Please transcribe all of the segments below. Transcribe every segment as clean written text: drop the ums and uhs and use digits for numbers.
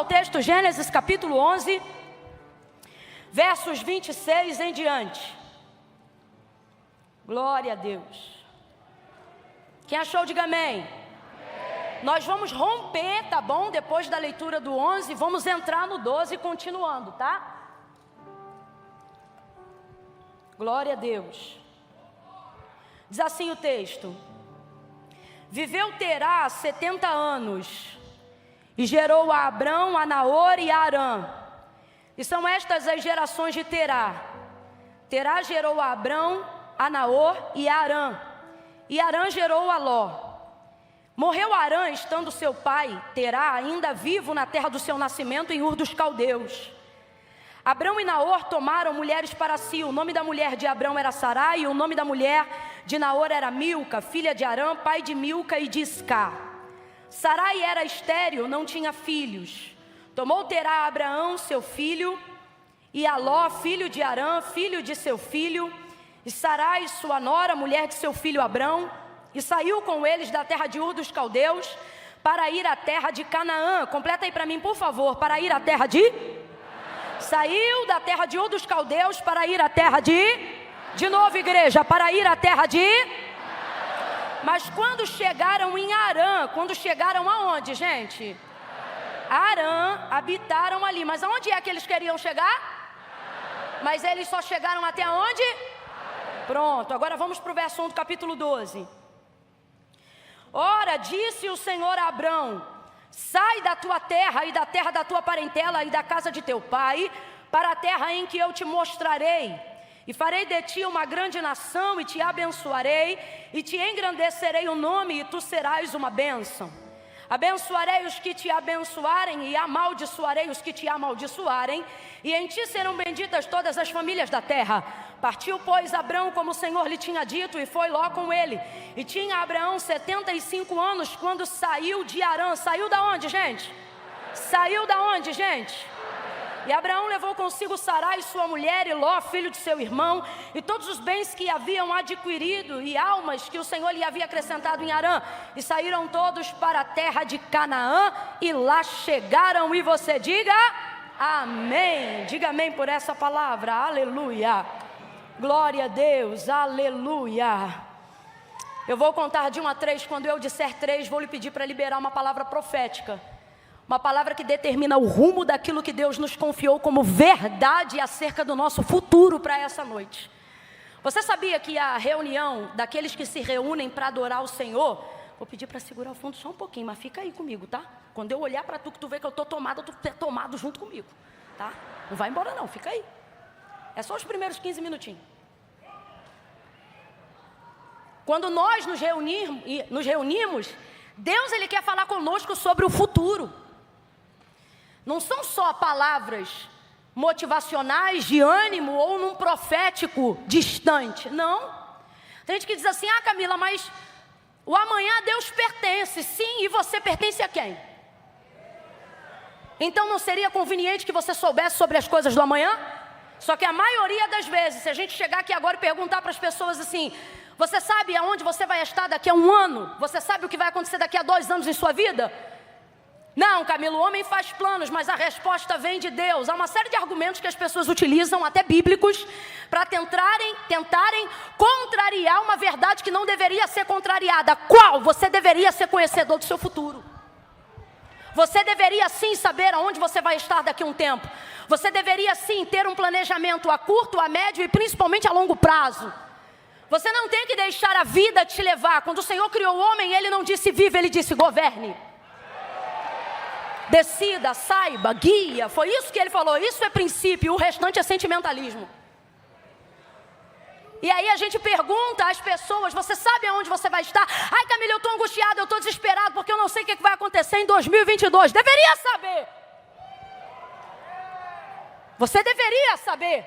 ao texto Gênesis capítulo 11, versos 26 em diante. Glória a Deus. Quem achou, diga amém. Nós vamos romper, tá bom? Depois da leitura do 11, vamos entrar no 12 continuando, tá? Glória a Deus. Diz assim o texto: viveu Terá 70 anos, e gerou a Abrão, a Naor e a Arã. E são estas as gerações de Terá. Terá gerou a Abrão, a Naor e a Arã. E Arã gerou a Ló. Morreu Arã, estando seu pai, Terá, ainda vivo na terra do seu nascimento, em Ur dos Caldeus. Abrão e Naor tomaram mulheres para si. O nome da mulher de Abrão era Sarai, e o nome da mulher de Naor era Milca, filha de Arã, pai de Milca e de Isca. Sarai era estéril, não tinha filhos. Tomou Terá Abraão, seu filho, e a Ló, filho de Arã, filho de seu filho, e Sarai, sua nora, mulher de seu filho Abrão, e saiu com eles da terra de Ur dos Caldeus para ir à terra de Canaã. Completa aí para mim, por favor. Para ir à terra de... Saiu da terra de Ur dos Caldeus para ir à terra de novo, igreja, para ir à terra de... Mas quando chegaram em Arã, quando chegaram aonde, gente? Arã, habitaram ali. Mas aonde é que eles queriam chegar? Mas eles só chegaram até onde? Pronto, agora vamos para o verso 1 do capítulo 12. Ora, disse o Senhor a Abrão: sai da tua terra e da terra da tua parentela e da casa de teu pai, para a terra em que eu te mostrarei. E farei de ti uma grande nação, e te abençoarei, e te engrandecerei o nome, e tu serás uma bênção. Abençoarei os que te abençoarem, e amaldiçoarei os que te amaldiçoarem, e em ti serão benditas todas as famílias da terra. Partiu, pois, Abrão como o Senhor lhe tinha dito, e foi Ló com ele. E tinha Abraão 75 anos quando saiu de Arã. Saiu da onde, gente? Saiu da onde, gente? E Abraão levou consigo Sarai, sua mulher, e Ló, filho de seu irmão, e todos os bens que haviam adquirido, e almas que o Senhor lhe havia acrescentado em Arã. E saíram todos para a terra de Canaã, e lá chegaram. E você diga amém. Diga amém por essa palavra. Aleluia. Glória a Deus, aleluia. Eu vou contar de 1 a 3, quando eu disser 3, vou lhe pedir para liberar uma palavra profética. Uma palavra que determina o rumo daquilo que Deus nos confiou como verdade acerca do nosso futuro para essa noite. Você sabia que a reunião daqueles que se reúnem para adorar o Senhor, vou pedir para segurar o fundo só um pouquinho, mas fica aí comigo, tá? Quando eu olhar para tu, que tu vê que eu estou tomado, tu é tomado junto comigo, tá? Não vai embora não, fica aí. É só os primeiros 15 minutinhos. Quando nós nos reunimos, Deus ele quer falar conosco sobre o futuro. Não são só palavras motivacionais, de ânimo ou num profético distante, não. Tem gente que diz assim: ah, Camila, mas o amanhã a Deus pertence. Sim, e você pertence a quem? Então não seria conveniente que você soubesse sobre as coisas do amanhã? Só que a maioria das vezes, se a gente chegar aqui agora e perguntar para as pessoas assim: você sabe aonde você vai estar daqui a 1 ano? Você sabe o que vai acontecer daqui a 2 anos em sua vida? Não, Camilo, o homem faz planos, mas a resposta vem de Deus. Há uma série de argumentos que as pessoas utilizam, até bíblicos, para tentarem contrariar uma verdade que não deveria ser contrariada. Qual? Você deveria ser conhecedor do seu futuro. Você deveria sim saber aonde você vai estar daqui a um tempo. Você deveria sim ter um planejamento a curto, a médio e principalmente a longo prazo. Você não tem que deixar a vida te levar. Quando o Senhor criou o homem, Ele não disse viva, Ele disse governe. Decida, saiba, guia. Foi isso que Ele falou. Isso é princípio, o restante é sentimentalismo. E aí a gente pergunta às pessoas: você sabe aonde você vai estar? Ai, Camila, eu estou angustiado, eu estou desesperado, porque eu não sei o que vai acontecer em 2022. Deveria saber. Você deveria saber.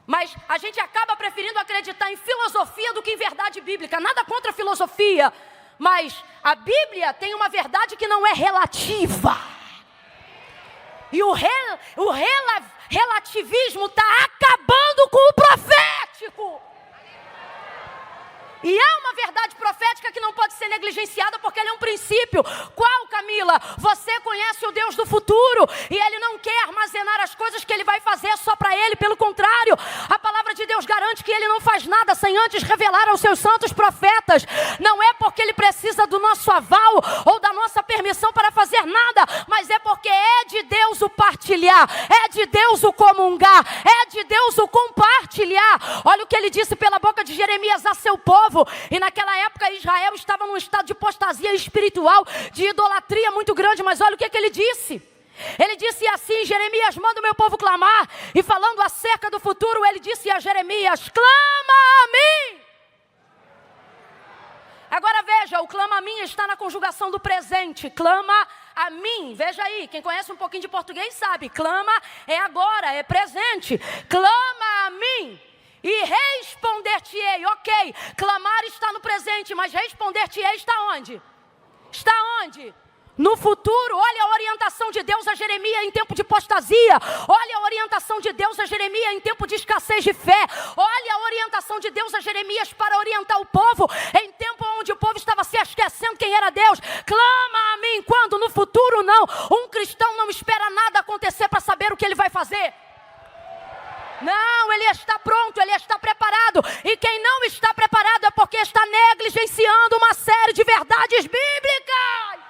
Mas a gente acaba preferindo acreditar em filosofia do que em verdade bíblica. Nada contra a filosofia, mas a Bíblia tem uma verdade que não é relativa. E o relativismo está acabando com o profético. E há uma verdade profética que não pode ser negligenciada, porque ela é um princípio. Qual, Camila? Você conhece o Deus do futuro, e Ele não quer armazenar as coisas que Ele vai fazer só para Ele. Pelo contrário, a palavra de Deus garante que Ele não faz nada sem antes revelar aos seus santos profetas. Não é porque Ele precisa do nosso aval ou da nossa permissão para fazer nada, mas é porque é de Deus o partilhar, é de Deus o comungar, é de Deus o compartilhar. Olha o que Ele disse pela boca de Jeremias a seu povo. E naquela época Israel estava num estado de apostasia espiritual, de idolatria muito grande. Mas olha o que ele disse. Ele disse assim: Jeremias, manda o meu povo clamar. E falando acerca do futuro, ele disse a Jeremias: clama a mim. Agora veja, o clama a mim está na conjugação do presente. Clama a mim. Veja aí, quem conhece um pouquinho de português sabe. Clama é agora, é presente. Clama a mim e responder-te-ei. Ok, clamar está no presente, mas responder-te-ei está onde? Está onde? No futuro. Olha a orientação de Deus a Jeremias em tempo de apostasia. Olha a orientação de Deus a Jeremias em tempo de escassez de fé. Olha a orientação de Deus a Jeremias para orientar o povo em tempo onde o povo estava se esquecendo quem era Deus. Clama a mim, quando? No futuro não. Um cristão não espera nada acontecer para saber o que ele vai fazer. Não, ele está pronto, ele está preparado. E quem não está preparado é porque está negligenciando uma série de verdades bíblicas.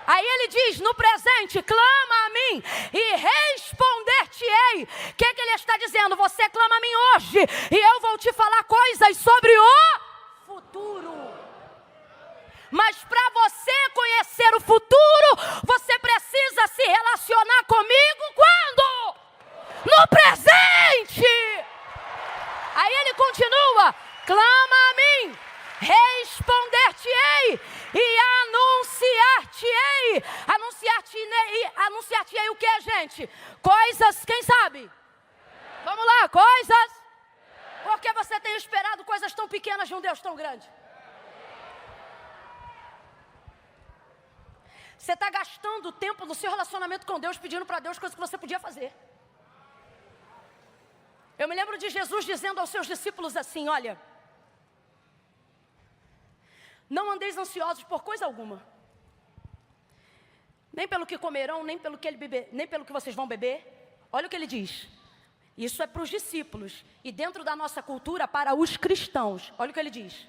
Aí ele diz no presente: clama a mim e responder-te-ei. O que ele está dizendo? Você clama a mim hoje e eu vou te falar coisas sobre o futuro. Mas para você conhecer o futuro, você precisa se relacionar comigo quando? No presente. Aí ele continua: clama a mim, responder-te-ei e anunciar-te-ei. Anunciar-te-ei o que, gente? Coisas, quem sabe? Vamos lá, coisas. Por que você tem esperado coisas tão pequenas de um Deus tão grande? Você está gastando o tempo do seu relacionamento com Deus pedindo para Deus coisas que você podia fazer. Eu me lembro de Jesus dizendo aos seus discípulos assim: olha, não andeis ansiosos por coisa alguma, nem pelo que comerão, nem pelo que vocês vão beber. Olha o que ele diz. Isso é para os discípulos. E dentro da nossa cultura, para os cristãos. Olha o que ele diz: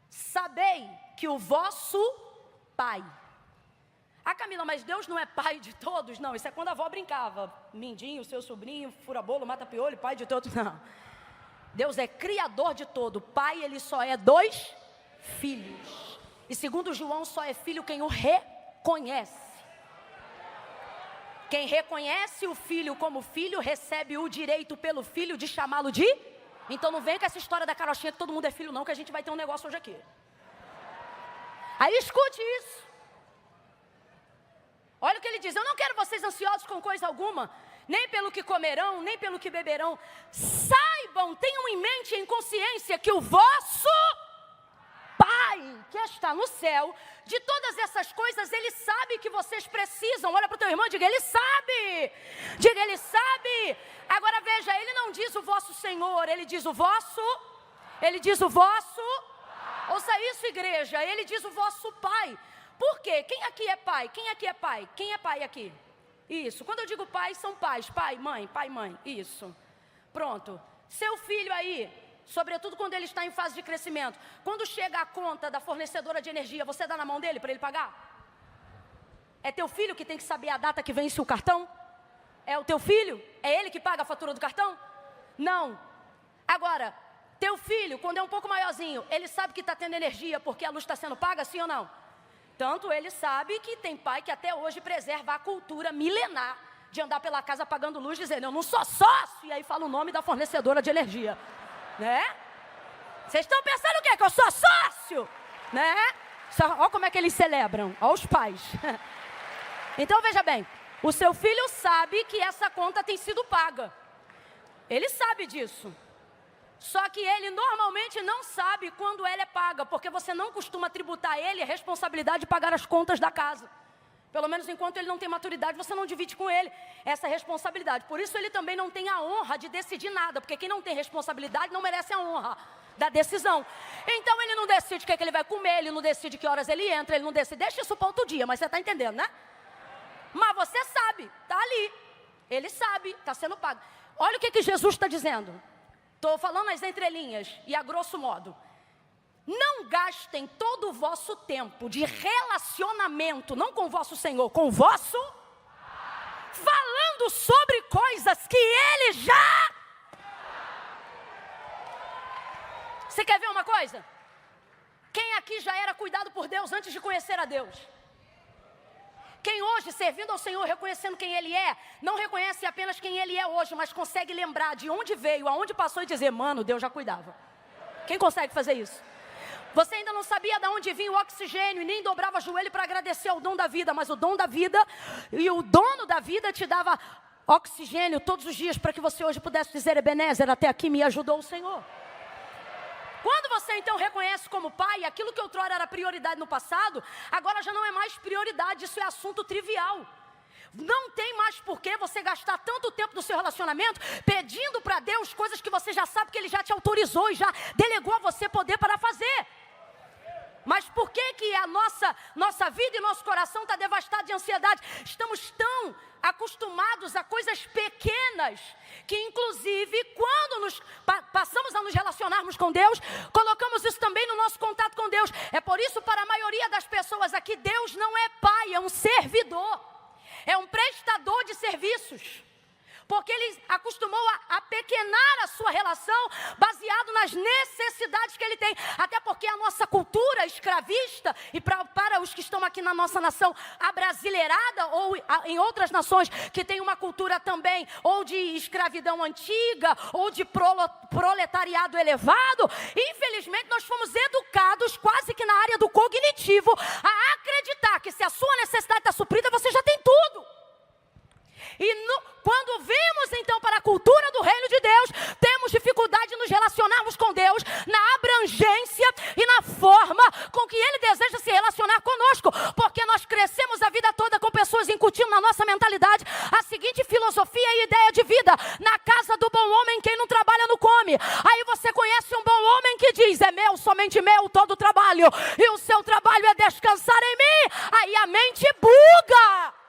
sabei que o vosso Pai... Ah, Camila, mas Deus não é pai de todos? Não, isso é quando a avó brincava. Mindinho, seu sobrinho, fura-bolo, mata-piolho, pai de todos. Não. Deus é criador de todo. Pai, ele só é dos filhos. E segundo João, só é filho quem o reconhece. Quem reconhece o filho como filho, recebe o direito pelo filho de chamá-lo de... Então não vem com essa história da carochinha que todo mundo é filho não, que a gente vai ter um negócio hoje aqui. Aí escute isso. Olha o que ele diz: eu não quero vocês ansiosos com coisa alguma, nem pelo que comerão, nem pelo que beberão. Saibam, tenham em mente e em consciência que o vosso Pai, que está no céu, de todas essas coisas, Ele sabe que vocês precisam. Olha para o teu irmão e diga: Ele sabe. Diga: Ele sabe. Agora veja, Ele não diz o vosso Senhor, Ele diz o vosso. Ele diz o vosso. Ouça isso, igreja, Ele diz o vosso Pai. Por quê? Quem aqui é pai? Quem aqui é pai? Quem é pai aqui? Isso. Quando eu digo pai, são pais. Pai, mãe. Isso. Pronto. Seu filho aí, sobretudo quando ele está em fase de crescimento, quando chega a conta da fornecedora de energia, você dá na mão dele para ele pagar? É teu filho que tem que saber a data que vence o cartão? É o teu filho? É ele que paga a fatura do cartão? Não. Agora, teu filho, quando é um pouco maiorzinho, ele sabe que está tendo energia porque a luz está sendo paga, sim ou não? Tanto ele sabe que tem pai que até hoje preserva a cultura milenar de andar pela casa pagando luz, dizendo: eu não sou sócio, e aí fala o nome da fornecedora de energia, né? Vocês estão pensando o quê? Que eu sou sócio, né? Olha como é que eles celebram, olha os pais. Então veja bem, o seu filho sabe que essa conta tem sido paga, ele sabe disso. Só que ele normalmente não sabe quando ela é paga, porque você não costuma tributar a ele a responsabilidade de pagar as contas da casa. Pelo menos enquanto ele não tem maturidade, você não divide com ele essa responsabilidade. Por isso ele também não tem a honra de decidir nada, porque quem não tem responsabilidade não merece a honra da decisão. Então ele não decide o que ele vai comer, ele não decide que horas ele entra, ele não decide. Deixa isso para outro dia, mas você está entendendo, né? Mas você sabe, está ali. Ele sabe, está sendo pago. Olha o que Jesus está dizendo. Estou falando as entrelinhas e a grosso modo. Não gastem todo o vosso tempo de relacionamento, não com o vosso Senhor, com o vosso, falando sobre coisas que Ele já... Você quer ver uma coisa? Quem aqui já era cuidado por Deus antes de conhecer a Deus? Quem hoje, servindo ao Senhor, reconhecendo quem Ele é, não reconhece apenas quem Ele é hoje, mas consegue lembrar de onde veio, aonde passou e dizer, mano, Deus já cuidava. Quem consegue fazer isso? Você ainda não sabia de onde vinha o oxigênio e nem dobrava o joelho para agradecer ao dom da vida, mas o dom da vida e o dono da vida te dava oxigênio todos os dias para que você hoje pudesse dizer, Ebenezer, até aqui me ajudou o Senhor. Quando você então reconhece como pai, aquilo que outrora era prioridade no passado, agora já não é mais prioridade, isso é assunto trivial. Não tem mais por que você gastar tanto tempo do seu relacionamento pedindo para Deus coisas que você já sabe que Ele já te autorizou e já delegou a você poder para fazer. Mas por que a nossa vida e nosso coração está devastado de ansiedade? Estamos tão acostumados a coisas pequenas que inclusive quando passamos a nos relacionarmos com Deus, colocamos isso também no nosso contato com Deus. É por isso, para a maioria das pessoas aqui, Deus não é pai, é um servidor. É um prestador de serviços. Porque Ele acostumou a apequenar a sua relação baseado nas necessidades que Ele tem. Até porque a nossa cultura escravista, e para os que estão aqui na nossa nação abrasileirada, ou em outras nações que tem uma cultura também, ou de escravidão antiga, ou de proletariado elevado, infelizmente nós fomos educados quase que na área do cognitivo a acreditar que se a sua necessidade está suprida, você já tem tudo. E quando vemos então para a cultura do reino de Deus, temos dificuldade de nos relacionarmos com Deus na abrangência e na forma com que Ele deseja se relacionar conosco, porque nós crescemos a vida toda com pessoas incutindo na nossa mentalidade a seguinte filosofia e ideia de vida: na casa do bom homem quem não trabalha não come. Aí você conhece um bom homem que diz, é meu, somente meu, todo o trabalho, e o seu trabalho é descansar em mim. Aí a mente buga.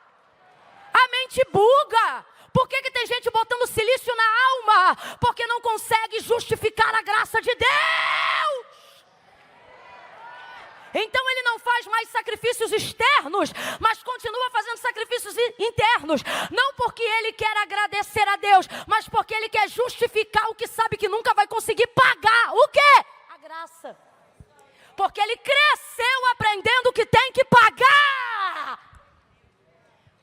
A mente buga. Por que tem gente botando silício na alma? Porque não consegue justificar a graça de Deus. Então ele não faz mais sacrifícios externos, mas continua fazendo sacrifícios internos. Não porque ele quer agradecer a Deus, mas porque ele quer justificar o que sabe que nunca vai conseguir pagar. O quê? A graça. Porque ele cresceu aprendendo que tem que pagar.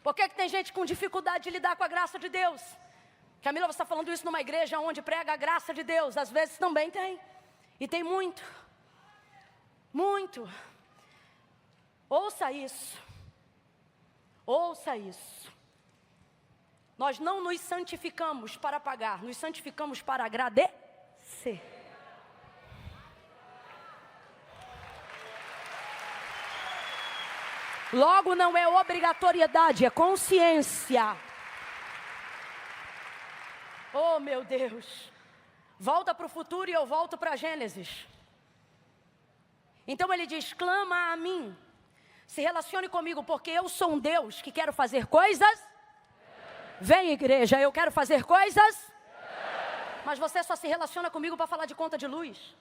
Por que tem gente com dificuldade de lidar com a graça de Deus? Camila, você está falando isso numa igreja onde prega a graça de Deus. Às vezes também tem. E tem muito. Muito. Ouça isso. Ouça isso. Nós não nos santificamos para pagar. Nos santificamos para agradecer. Logo, não é obrigatoriedade, é consciência. Oh, meu Deus. Volta para o futuro e eu volto para Gênesis. Então ele diz, clama a mim. Se relacione comigo, porque eu sou um Deus que quero fazer coisas. Vem, igreja, eu quero fazer coisas. Mas você só se relaciona comigo para falar de conta de luz.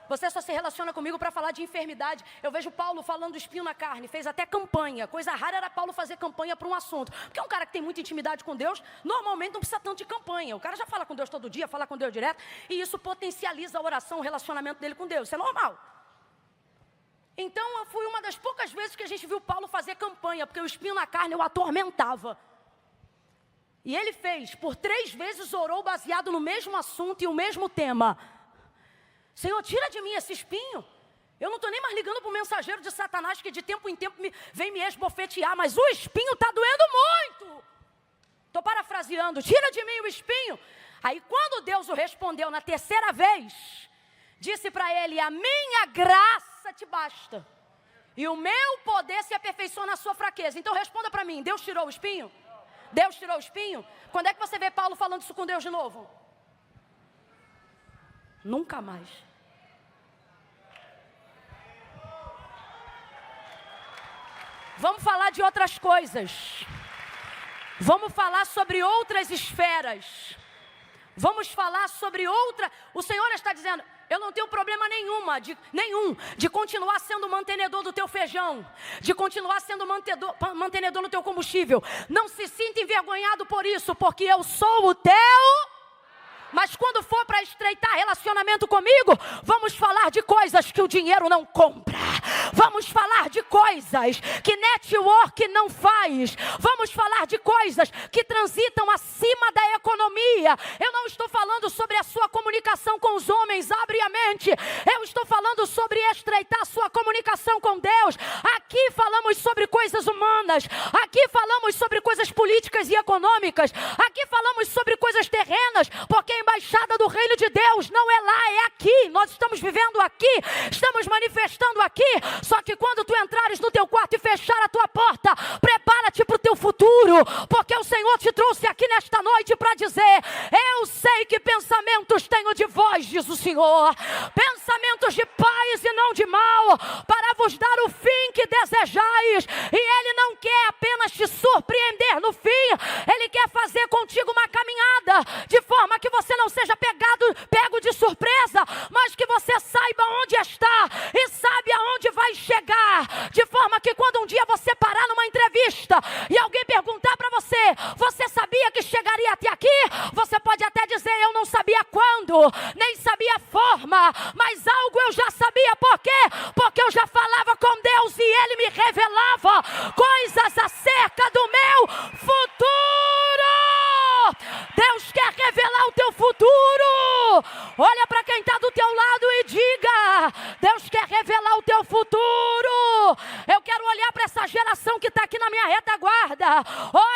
Você só se relaciona comigo para falar de enfermidade. Eu vejo Paulo falando do espinho na carne, fez até campanha. Coisa rara era Paulo fazer campanha para um assunto. Porque um cara que tem muita intimidade com Deus, normalmente não precisa tanto de campanha. O cara já fala com Deus todo dia, fala com Deus direto, e isso potencializa a oração, o relacionamento dele com Deus. Isso é normal. Então, eu fui uma das poucas vezes que a gente viu Paulo fazer campanha, porque o espinho na carne o atormentava. E ele fez, por 3 vezes orou baseado no mesmo assunto e o mesmo tema. Senhor, tira de mim esse espinho. Eu não estou nem mais ligando para o mensageiro de Satanás que de tempo em tempo vem me esbofetear, mas o espinho está doendo muito. Estou parafraseando, tira de mim o espinho. Aí quando Deus o respondeu na 3ª vez, disse para ele, a minha graça te basta. E o meu poder se aperfeiçoa na sua fraqueza. Então responda para mim, Deus tirou o espinho? Deus tirou o espinho? Quando é que você vê Paulo falando isso com Deus de novo? Nunca mais. Vamos falar de outras coisas. Vamos falar sobre outras esferas. Vamos falar sobre outra. O Senhor está dizendo, eu não tenho problema nenhum de continuar sendo mantenedor do teu feijão, de continuar sendo mantenedor no teu combustível. Não se sinta envergonhado por isso, porque eu sou o teu. Mas quando for para estreitar relacionamento comigo, vamos falar de coisas que o dinheiro não compra. Vamos falar de coisas que network não faz. Vamos falar de coisas que transitam acima da economia. Eu não estou falando sobre a sua comunicação com os homens, abre a mente. Eu estou falando sobre estreitar a sua comunicação com Deus. Aqui falamos sobre coisas humanas. Aqui falamos sobre coisas políticas e econômicas. Aqui falamos sobre coisas terrenas, porque a embaixada do reino de Deus não é lá, é aqui. Nós estamos vivendo aqui, estamos manifestando aqui. Só que quando tu entrares no teu quarto e fechar a tua porta, prepara-te para o teu futuro, porque o Senhor te trouxe aqui nesta noite para dizer, eu sei que pensamentos tenho de vós, diz o Senhor, pensamentos de paz e não de mal, para vos dar o fim que desejais. E Ele não quer apenas te surpreender no fim, Ele quer fazer contigo uma caminhada, de forma que você não seja pego de surpresa, mas que você saiba onde está e sabe aonde vai chegar, de forma que quando um dia você parar numa entrevista e alguém perguntar para você, você sabia que chegaria até aqui? Você pode até dizer, eu não sabia quando, nem sabia a forma, mas algo eu já sabia. Por quê? Porque eu já falava com Deus e Ele me revelava coisas acerca do meu futuro. Deus quer revelar o teu futuro. Olha para quem está do teu lado e diga, Deus quer revelar o teu futuro. Eu quero olhar para essa geração que está aqui na minha retaguarda,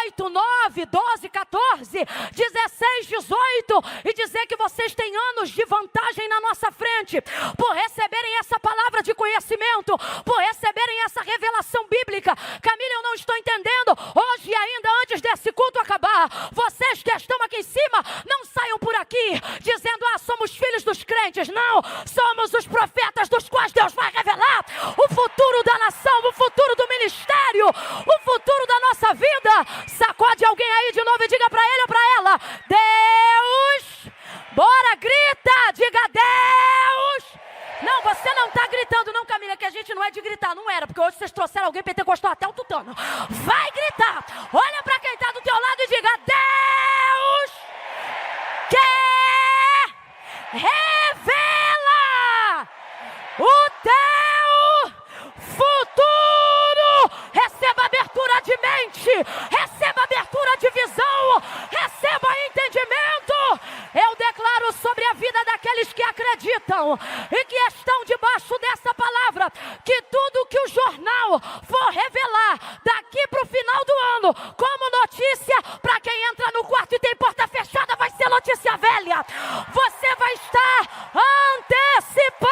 8, 9, 12, 14, 16, 18, e dizer que vocês têm anos de vantagem na nossa frente, por receberem essa palavra de conhecimento, por receberem essa revelação bíblica. Camila, eu não estou entendendo. Hoje ainda, antes desse culto acabar, vocês que estão aqui em cima, não saiam por aqui dizendo, somos filhos dos crentes. Não, somos os profetas dos quais Deus vai revelar o futuro da nação, o futuro do ministério, o futuro da nossa vida. Sacode alguém aí de novo e diga para ele ou para ela, Deus, bora, grita, diga Deus. Não, você não está gritando não, Camila, que a gente não é de gritar, não era, porque hoje vocês trouxeram alguém pentecostal até o tutano. Vai gritar, olha para quem está do teu lado e diga, Deus quer revela o teu futuro. Receba abertura de mente, receba abertura de visão, receba entendimento. Eu declaro sobre a vida daqueles que acreditam e que estão debaixo dessa palavra, que tudo que o jornal for revelar daqui para o final do ano, como notícia para quem entra no quarto e tem porta fechada, vai ser notícia velha. Você vai estar antecipado.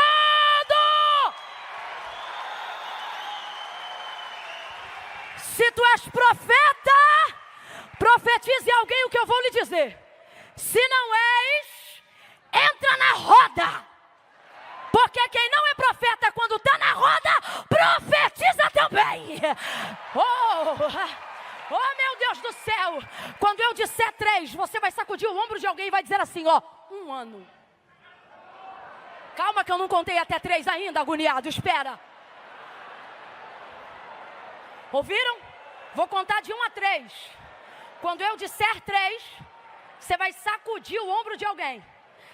Se tu és profeta, profetize alguém o que eu vou lhe dizer. Se não és, entra na roda. Porque quem não é profeta, quando está na roda, profetiza também. Oh meu Deus do céu. Quando eu disser 3, você vai sacudir o ombro de alguém e vai dizer assim, 1 ano. Calma que eu não contei até 3 ainda, agoniado, espera. Ouviram? Vou contar de 1 a 3. Quando eu disser 3, você vai sacudir o ombro de alguém.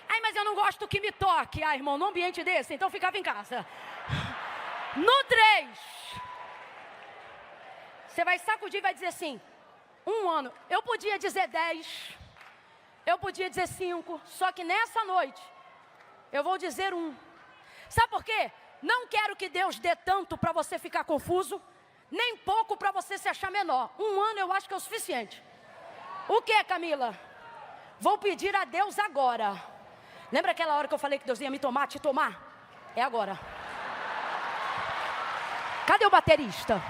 Ai, mas eu não gosto que me toque. Ah, irmão, num ambiente desse, então ficava em casa. No 3, você vai sacudir e vai dizer assim, 1 ano. Eu podia dizer 10, eu podia dizer 5, só que nessa noite, eu vou dizer 1. Sabe por quê? Não quero que Deus dê tanto para você ficar confuso, nem pouco para você se achar menor. 1 ano eu acho que é o suficiente. O que, Camila? Vou pedir a Deus agora. Lembra aquela hora que eu falei que Deus ia me tomar, te tomar? É agora. Cadê o baterista?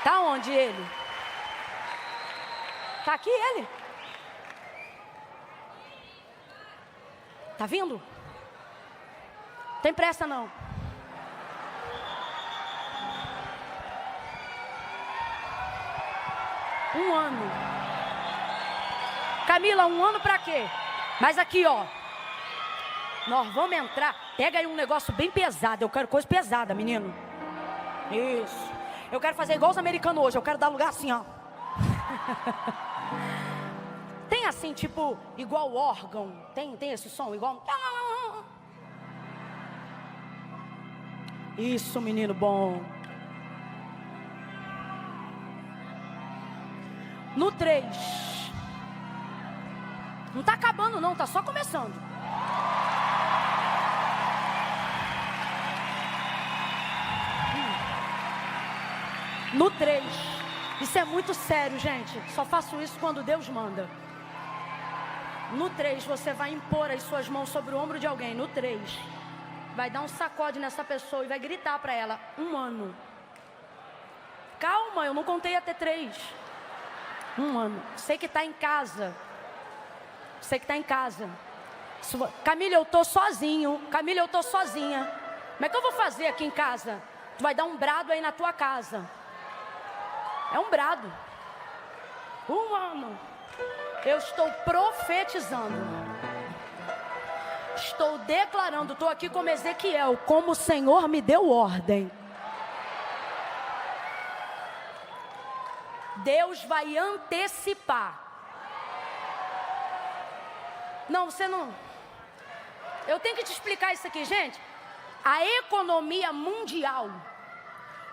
Tá onde ele? Tá aqui ele. Tá vindo? Tem pressa não. Um ano. Camila, um ano pra quê? Mas aqui, ó. Nós vamos entrar. Pega aí um negócio bem pesado. Eu quero coisa pesada, menino. Isso. Eu quero fazer igual os americanos hoje. Eu quero dar lugar assim, ó. Tem assim, tipo, igual órgão. Tem esse som, igual. Isso, menino bom. No 3. Não tá acabando não, tá só começando. No 3. Isso é muito sério, gente. Só faço isso quando Deus manda. No 3, você vai impor as suas mãos sobre o ombro de alguém. No 3. Vai dar um sacode nessa pessoa e vai gritar para ela: 1 ano. Calma, eu não contei até 3. 1 ano. Você que está em casa. Você que está em casa. Camila, eu estou sozinho. Camila, eu estou sozinha. Como é que eu vou fazer aqui em casa? Tu vai dar um brado aí na tua casa. É um brado. 1 ano. Eu estou profetizando. Estou declarando. Estou aqui como Ezequiel. Como o Senhor me deu ordem. Deus vai antecipar. Não, você não. Eu tenho que te explicar isso aqui, gente. A economia mundial.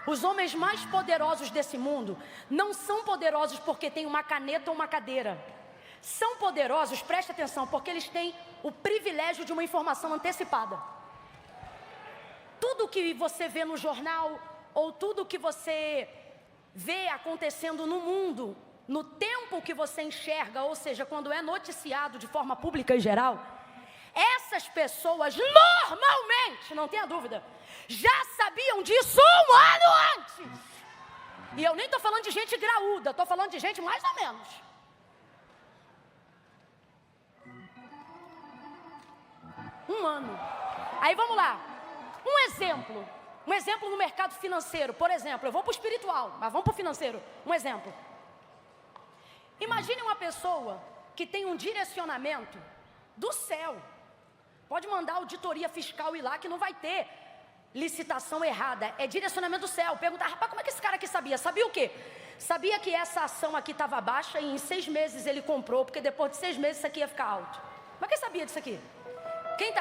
Os homens mais poderosos desse mundo não são poderosos porque tem uma caneta ou uma cadeira. São poderosos, preste atenção, porque eles têm o privilégio de uma informação antecipada. Tudo que você vê no jornal, ou tudo que você vê acontecendo no mundo, no tempo que você enxerga, ou seja, quando é noticiado de forma pública e geral, essas pessoas normalmente, não tenha dúvida, já sabiam disso 1 ano antes. E eu nem estou falando de gente graúda, estou falando de gente mais ou menos. Um ano. Aí vamos lá. Um exemplo no mercado financeiro. Por exemplo, eu vou para o espiritual, mas vamos para o financeiro. Um exemplo. Imagine uma pessoa que tem um direcionamento do céu. Pode mandar auditoria fiscal ir lá que não vai ter licitação errada. É direcionamento do céu. Perguntar, rapaz, como é que esse cara aqui sabia? Sabia o quê? Sabia que essa ação aqui estava baixa e em 6 meses ele comprou, porque depois de 6 meses isso aqui ia ficar alto. Mas quem sabia disso aqui?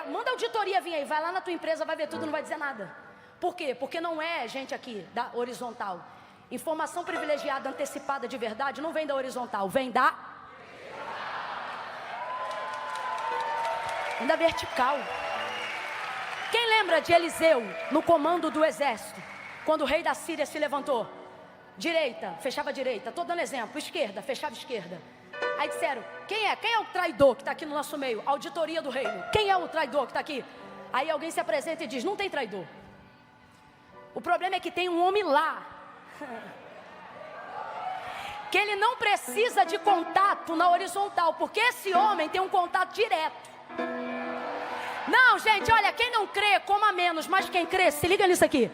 Manda auditoria vir aí, vai lá na tua empresa, vai ver tudo, não vai dizer nada. Por quê? Porque não é gente aqui da horizontal. Informação privilegiada, antecipada de verdade, não vem da horizontal, vem da vertical. Quem lembra de Eliseu no comando do exército? Quando o rei da Síria se levantou? Direita, fechava a direita. Estou dando exemplo. Esquerda, fechava a esquerda. Aí disseram, quem é o traidor que está aqui no nosso meio? Auditoria do reino. Quem é o traidor que está aqui? Aí alguém se apresenta e diz, não tem traidor. O problema é que tem um homem lá, que ele não precisa de contato na horizontal, porque esse homem tem um contato direto. Não, gente, olha, quem não crê, coma menos, mas quem crê, se liga nisso aqui.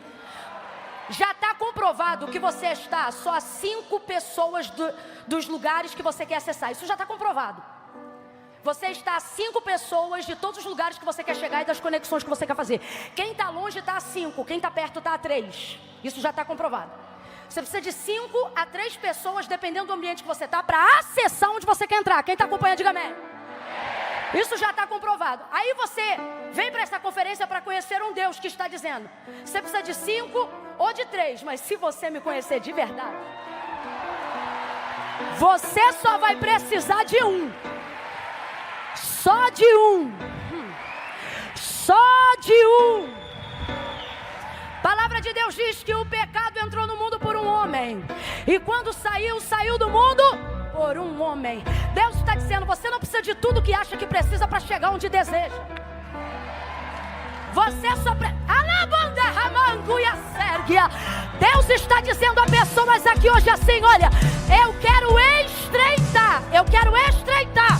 Já está comprovado que você está só a 5 pessoas dos lugares que você quer acessar. Isso já está comprovado. Você está a 5 pessoas de todos os lugares que você quer chegar e das conexões que você quer fazer. Quem está longe está a 5, quem está perto está a 3. Isso já está comprovado. Você precisa de 5 a 3 pessoas, dependendo do ambiente que você está, para acessar onde você quer entrar. Quem está acompanhando, diga amém. Isso já está comprovado. Aí você vem para essa conferência para conhecer um Deus que está dizendo, você precisa de 5 ou de 3, mas se você me conhecer de verdade, você só vai precisar de 1. Só de 1. Só de 1. Palavra de Deus diz que o pecado entrou no mundo por um homem. E quando saiu do mundo por um homem. Deus está dizendo, você não precisa de tudo que acha que precisa para chegar onde deseja. Você só Deus está dizendo a pessoas aqui hoje assim: olha, eu quero estreitar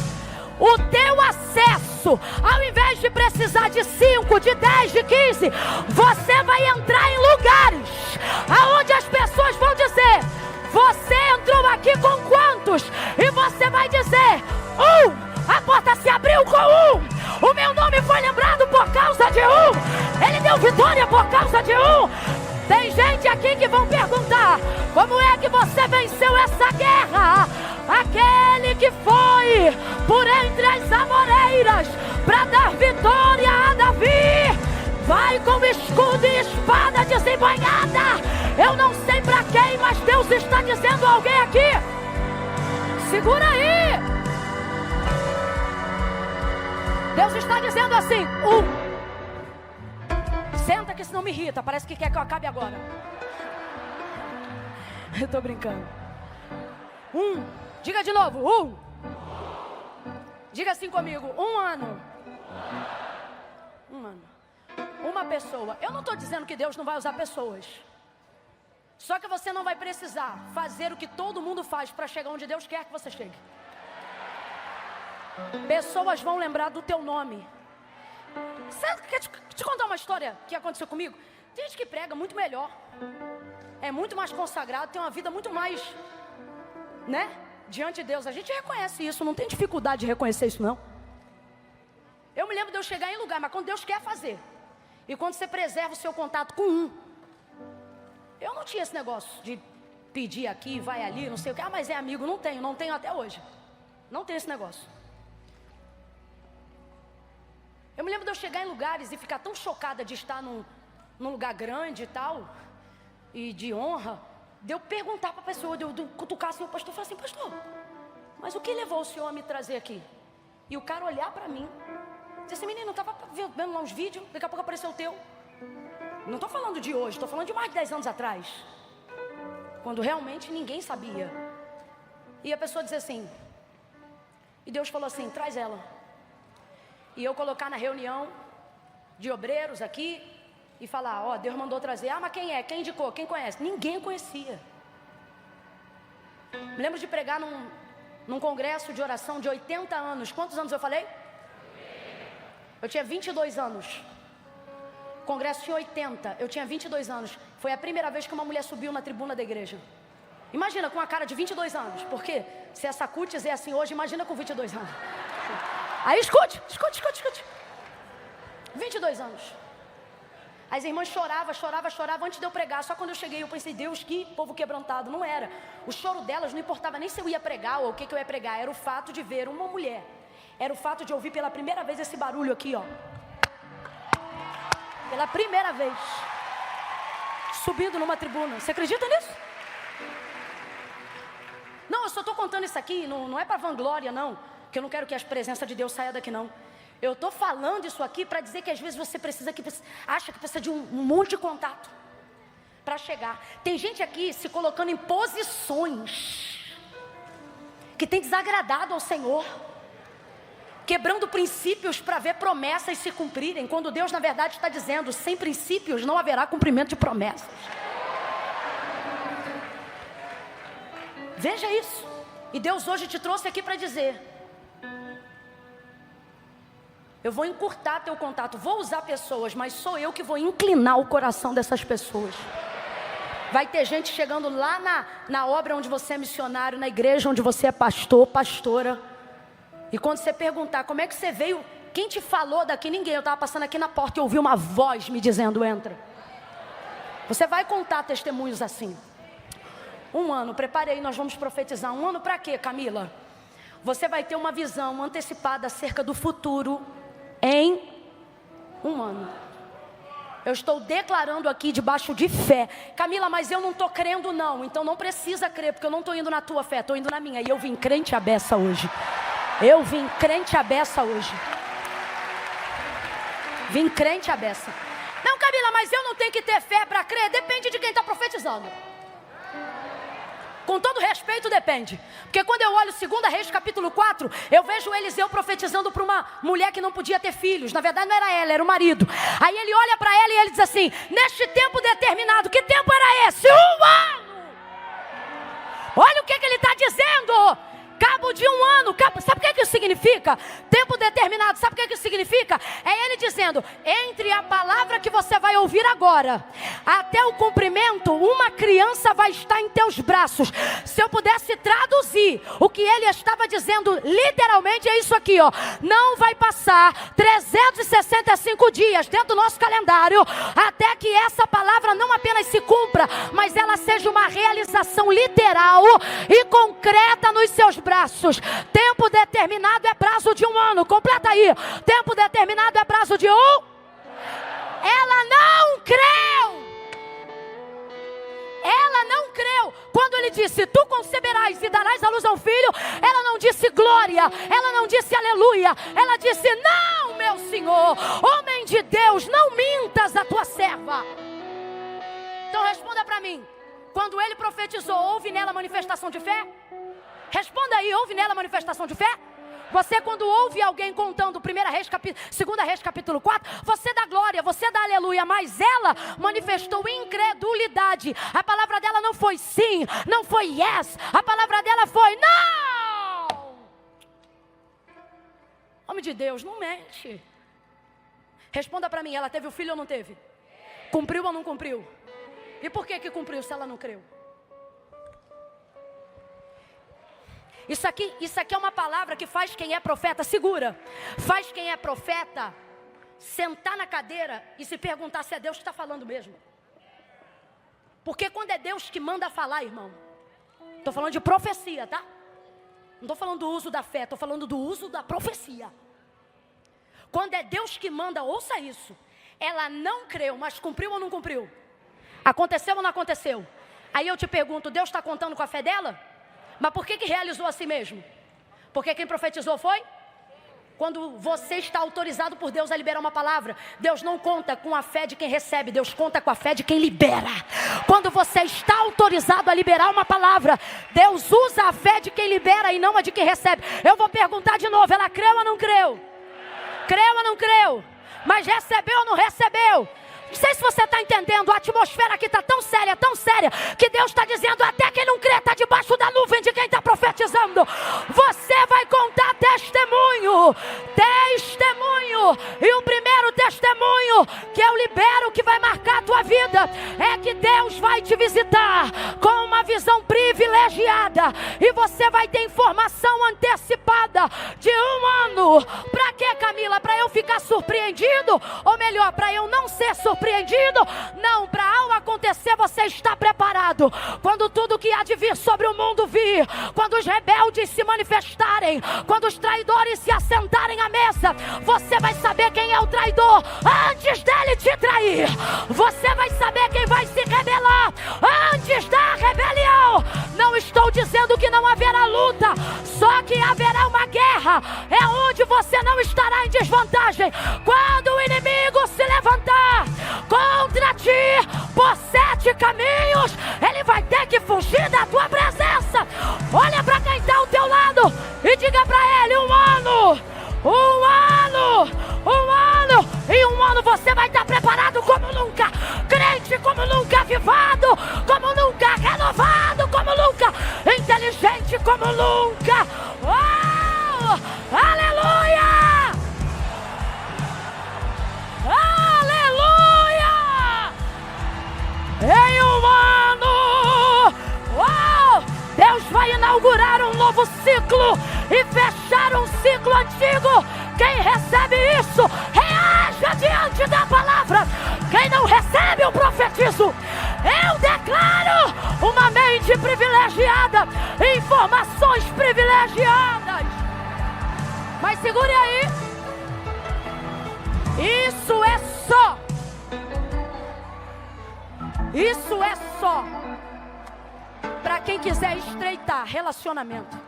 o teu acesso. Ao invés de precisar de 5, de 10, de 15, você vai entrar em lugares aonde as pessoas vão dizer: você entrou aqui com quantos? E você vai dizer: 1. A porta se abriu com 1. O meu nome foi lembrado por causa de 1. Ele deu vitória por causa de 1. Tem gente aqui que vão perguntar: como é que você venceu essa guerra? Aquele que foi por entre as amoreiras para dar vitória a Davi vai com escudo e espada desembanhada. Eu não sei para quem, mas Deus está dizendo a alguém aqui: segura aí. Deus está dizendo assim: senta que isso não me irrita, parece que quer que eu acabe agora. Eu tô brincando. Diga de novo. Diga assim comigo: 1 ano. 1 ano. Uma pessoa. Eu não estou dizendo que Deus não vai usar pessoas. Só que você não vai precisar fazer o que todo mundo faz para chegar onde Deus quer que você chegue. Pessoas vão lembrar do teu nome. Quer te contar uma história que aconteceu comigo? Tem gente que prega muito melhor, é muito mais consagrado, tem uma vida muito mais, né, diante de Deus. A gente reconhece isso, não tem dificuldade de reconhecer isso, não. Eu me lembro de eu chegar em lugar, mas quando Deus quer fazer, e quando você preserva o seu contato com eu não tinha esse negócio de pedir aqui, vai ali, não sei o que. Mas é amigo. Não tenho até hoje. Não tenho esse negócio. Eu me lembro de eu chegar em lugares e ficar tão chocada de estar num lugar grande e tal, e de honra, de eu perguntar para a pessoa, de eu cutucar assim o pastor, falar assim: pastor, mas o que levou o senhor a me trazer aqui? E o cara olhar para mim, dizer assim: menino, eu estava vendo lá uns vídeos, daqui a pouco apareceu o teu. Não estou falando de hoje, estou falando de mais de 10 anos atrás, quando realmente ninguém sabia. E a pessoa dizer assim, e Deus falou assim: traz ela. E eu colocar na reunião de obreiros aqui e falar: ó, Deus mandou trazer. Mas quem é? Quem indicou? Quem conhece? Ninguém conhecia. Me lembro de pregar num congresso de oração de 80 anos. Quantos anos eu falei? Eu tinha 22 anos. O congresso tinha 80, eu tinha 22 anos. Foi a primeira vez que uma mulher subiu na tribuna da igreja. Imagina, com a cara de 22 anos. Porque se essa cutis é assim hoje, imagina com 22 anos. Aí escute. 22 anos. As irmãs choravam antes de eu pregar. Só quando eu cheguei eu pensei: Deus, que povo quebrantado. Não era. O choro delas não importava nem se eu ia pregar ou o que eu ia pregar. Era o fato de ver uma mulher. Era o fato de ouvir pela primeira vez esse barulho aqui, ó. Pela primeira vez. Subindo numa tribuna. Você acredita nisso? Não, eu só estou contando isso aqui. Não é para vanglória, não. Que eu não quero que a presença de Deus saia daqui, não. Eu estou falando isso aqui para dizer que às vezes você acha que precisa de um monte de contato para chegar. Tem gente aqui se colocando em posições que tem desagradado ao Senhor, quebrando princípios para ver promessas se cumprirem, quando Deus na verdade está dizendo: sem princípios não haverá cumprimento de promessas. Veja isso. E Deus hoje te trouxe aqui para dizer: eu vou encurtar teu contato, vou usar pessoas, mas sou eu que vou inclinar o coração dessas pessoas. Vai ter gente chegando lá na obra onde você é missionário, na igreja onde você é pastor, pastora. E quando você perguntar: como é que você veio? Quem te falou daqui? Ninguém. Eu estava passando aqui na porta e ouvi uma voz me dizendo: entra. Você vai contar testemunhos assim. 1 ano, preparei, nós vamos profetizar. 1 ano para quê, Camila? Você vai ter uma visão antecipada acerca do futuro em 1 ano. Eu estou declarando aqui debaixo de fé. Camila, mas eu não estou crendo não. Então não precisa crer, porque eu não estou indo na tua fé, estou indo na minha. E eu vim crente à beça hoje. Vim crente à beça. Não, Camila, mas eu não tenho que ter fé para crer. Depende de quem está profetizando. Com todo respeito, depende. Porque quando eu olho 2 Reis capítulo 4, eu vejo Eliseu profetizando para uma mulher que não podia ter filhos. Na verdade não era ela, era o marido. Aí ele olha para ela e ele diz assim: neste tempo determinado. Que tempo era esse? 1 ano. Olha o que ele está dizendo. Cabo de 1 ano, sabe o que isso significa? Tempo determinado, sabe o que isso significa? É ele dizendo, entre a palavra que você vai ouvir agora, até o cumprimento, uma criança vai estar em teus braços. Se eu pudesse traduzir, o que ele estava dizendo, literalmente é isso aqui, ó. Não vai passar 365 dias dentro do nosso calendário, até que essa palavra não apenas se cumpra, mas ela seja uma realização literal e concreta nos seus braços. Tempo determinado é prazo de 1 ano. Completa aí. Tempo determinado é prazo de 1. Ela não creu. Ela não creu. Quando ele disse, tu conceberás e darás à luz a um filho, ela não disse glória, ela não disse aleluia, ela disse, não, meu Senhor, homem de Deus, não mintas a tua serva. Então responda para mim, quando ele profetizou, houve nela manifestação de fé? Responda aí, houve nela manifestação de fé? Você quando ouve alguém contando 2 Reis capítulo 4, você dá glória, você dá aleluia, mas ela manifestou incredulidade. A palavra dela não foi sim, não foi yes, a palavra dela foi não. Homem de Deus, não mente. Responda para mim, ela teve o filho ou não teve? Cumpriu ou não cumpriu? E por que cumpriu se ela não creu? Isso aqui é uma palavra que faz quem é profeta, segura, faz quem é profeta sentar na cadeira e se perguntar se é Deus que está falando mesmo. Porque quando é Deus que manda falar, irmão, estou falando de profecia, tá? Não estou falando do uso da fé, estou falando do uso da profecia. Quando é Deus que manda, ouça isso, ela não creu, mas cumpriu ou não cumpriu? Aconteceu ou não aconteceu? Aí eu te pergunto, Deus está contando com a fé dela? Mas por que realizou a si mesmo? Porque quem profetizou foi? Quando você está autorizado por Deus a liberar uma palavra, Deus não conta com a fé de quem recebe, Deus conta com a fé de quem libera. Quando você está autorizado a liberar uma palavra, Deus usa a fé de quem libera e não a de quem recebe. Eu vou perguntar de novo, ela creu ou não creu? Creu ou não creu? Mas recebeu ou não recebeu? Não sei se você está entendendo, a atmosfera aqui está tão séria, que Deus está dizendo, até quem não crê está debaixo da nuvem de quem está profetizando. Você vai contar testemunho. E o primeiro testemunho que eu libero, que vai marcar a tua vida, é que Deus vai te visitar com uma visão privilegiada. E você vai ter informação antecipada de 1 ano. Para quê, Camila? Para eu ficar surpreendido? Ou melhor, para eu não ser surpreendido? Não, para ao acontecer você está preparado. Quando tudo que há de vir sobre o mundo vir, quando os rebeldes se manifestarem, quando os traidores se assentarem à mesa, você vai saber quem é o traidor antes dele te trair. Você vai saber quem vai se rebelar antes da rebelião. Não estou dizendo que não haverá luta, só que haverá uma guerra. É onde você não estará em desvantagem. Quando o inimigo se levantar contra ti por 7 caminhos, ele vai ter que fugir da tua presença. Olha para quem está ao teu lado e diga para ele, 1 ano. Em 1 ano você vai estar preparado como nunca, crente como nunca, avivado como nunca, renovado como nunca, inteligente como nunca. Oh, aleluia! Em 1 ano, Deus vai inaugurar um novo ciclo e fechar um ciclo antigo. Quem recebe isso, reaja diante da palavra. Quem não recebe, eu profetizo. Eu declaro uma mente privilegiada, informações privilegiadas. Mas segure aí. Isso é só para quem quiser estreitar relacionamento.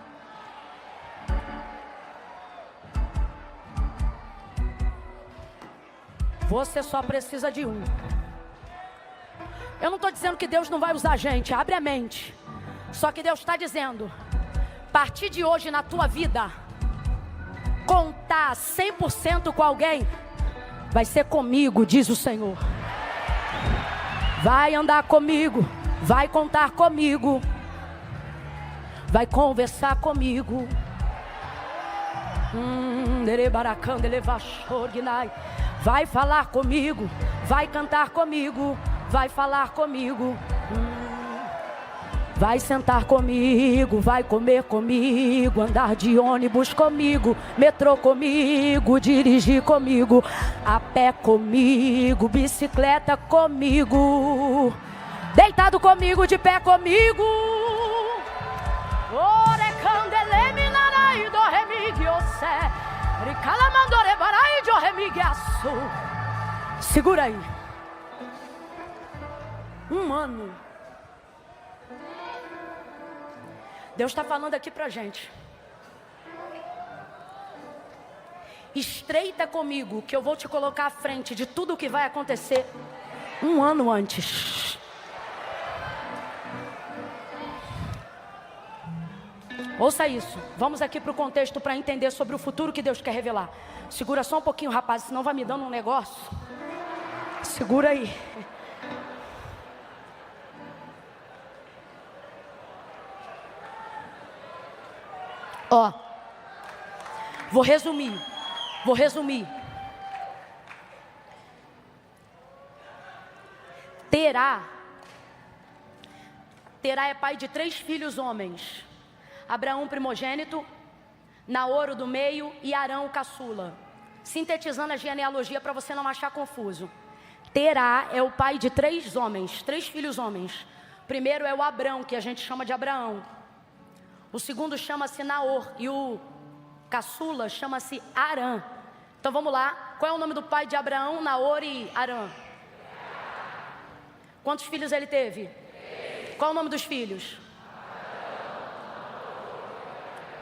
Você só precisa de um. Eu não estou dizendo que Deus não vai usar a gente, abre a mente. Só que Deus está dizendo, a partir de hoje na tua vida, contar 100% com alguém, vai ser comigo, diz o Senhor. Vai andar comigo, vai contar comigo, vai conversar comigo. Vai falar comigo, vai cantar comigo, vai falar comigo. Vai sentar comigo, vai comer comigo, andar de ônibus comigo, metrô comigo, dirigir comigo, a pé comigo, bicicleta comigo, deitado comigo, de pé comigo. Segura aí. Um ano. Deus está falando aqui pra gente. Estreita comigo, que eu vou te colocar à frente de tudo o que vai acontecer um ano antes. Ouça isso. Vamos aqui para o contexto para entender sobre o futuro que Deus quer revelar. Segura só um pouquinho, rapaz, senão vai me dando um negócio. Segura aí. Ó, vou resumir. Terá é pai de 3 filhos homens. Abraão primogênito, Naor o do meio e Arão o caçula. Sintetizando a genealogia para você não achar confuso. Terá é o pai de 3 homens, 3 filhos homens. O primeiro é o Abrão, que a gente chama de Abraão. O segundo chama-se Naor e o caçula chama-se Arã. Então vamos lá. Qual é o nome do pai de Abraão, Naor e Arã? Quantos filhos ele teve? 3. Qual é o nome dos filhos?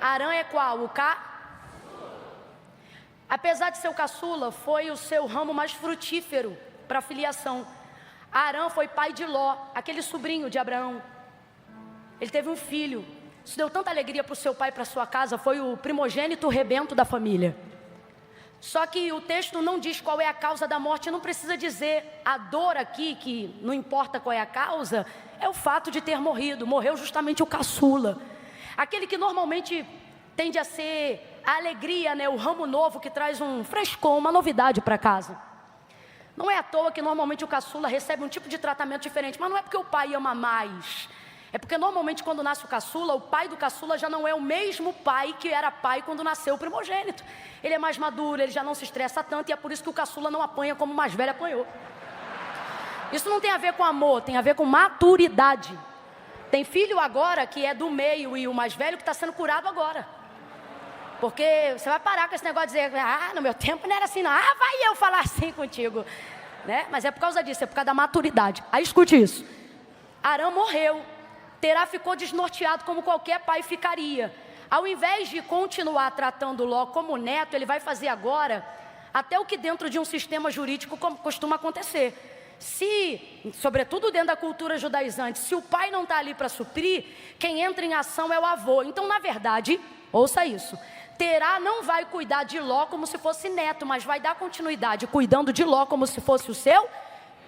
Arã é qual? O Apesar de ser o caçula, foi o seu ramo mais frutífero para a filiação. Arã foi pai de Ló, aquele sobrinho de Abraão. Ele teve um filho. Isso deu tanta alegria para o seu pai e para a sua casa. Foi o primogênito rebento da família. Só que o texto não diz qual é a causa da morte. Não precisa dizer. A dor aqui, que não importa qual é a causa, é o fato de ter morrido. Morreu justamente o caçula. Aquele que normalmente tende a ser a alegria, né? O ramo novo que traz um frescor, uma novidade para casa. Não é à toa que normalmente o caçula recebe um tipo de tratamento diferente. Mas não é porque o pai ama mais. É porque normalmente quando nasce o caçula, o pai do caçula já não é o mesmo pai que era pai quando nasceu o primogênito. Ele é mais maduro, ele já não se estressa tanto e é por isso que o caçula não apanha como o mais velho apanhou. Isso não tem a ver com amor, tem a ver com maturidade. Tem filho agora que é do meio e o mais velho que está sendo curado agora. Porque você vai parar com esse negócio de dizer, no meu tempo não era assim não, vai eu falar assim contigo. Né? Mas é por causa disso, é por causa da maturidade. Aí escute isso. Arã morreu. Terá ficou desnorteado como qualquer pai ficaria. Ao invés de continuar tratando Ló como neto, ele vai fazer agora até o que dentro de um sistema jurídico costuma acontecer. Se, sobretudo dentro da cultura judaizante, se o pai não está ali para suprir, quem entra em ação é o avô. Então, na verdade, ouça isso, Terá não vai cuidar de Ló como se fosse neto, mas vai dar continuidade cuidando de Ló como se fosse o seu,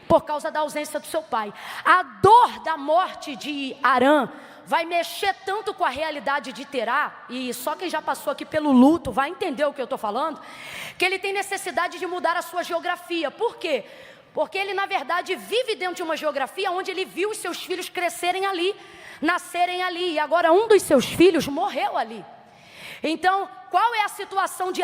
por causa da ausência do seu pai. A dor da morte de Arã vai mexer tanto com a realidade de Terá, e só quem já passou aqui pelo luto vai entender o que eu estou falando, que ele tem necessidade de mudar a sua geografia. Por quê? Porque ele na verdade vive dentro de uma geografia onde ele viu os seus filhos crescerem ali, nascerem ali, e agora um dos seus filhos morreu ali. Então, qual é a situação de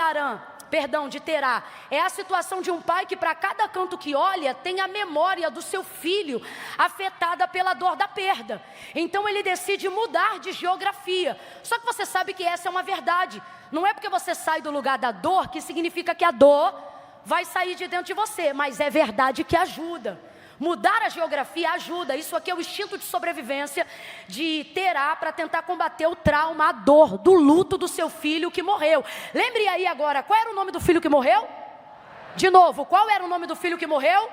de Terá? É a situação de um pai que para cada canto que olha tem a memória do seu filho afetada pela dor da perda. Então ele decide mudar de geografia. Só que você sabe que essa é uma verdade. Não é porque você sai do lugar da dor que significa que a dor vai sair de dentro de você, mas é verdade que ajuda. Mudar a geografia ajuda. Isso aqui é o instinto de sobrevivência de Terá para tentar combater o trauma, a dor do luto do seu filho que morreu. Lembre aí agora, qual era o nome do filho que morreu? De novo, qual era o nome do filho que morreu?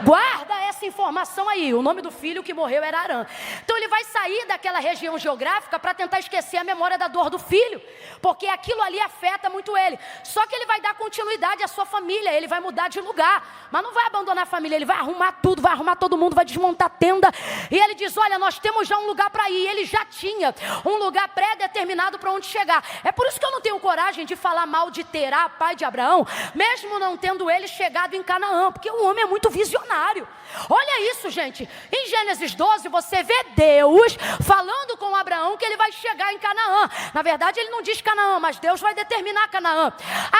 Guarda essa informação aí. O nome do filho que morreu era Arã. Então ele vai sair daquela região geográfica para tentar esquecer a memória da dor do filho, porque aquilo ali afeta muito ele. Só que ele vai dar continuidade à sua família, ele vai mudar de lugar, mas não vai abandonar a família, ele vai arrumar tudo, vai arrumar todo mundo, vai desmontar a tenda. E ele diz: olha, nós temos já um lugar para ir. Ele já tinha um lugar pré-determinado para onde chegar. É por isso que eu não tenho coragem de falar mal de Terá, pai de Abraão, mesmo não tendo ele chegado em Canaã, porque o homem é muito visionário. Olha isso, gente. Em Gênesis 12 você vê Deus falando com Abraão que ele vai chegar em Canaã. Na verdade ele não diz Canaã, mas Deus vai determinar Canaã.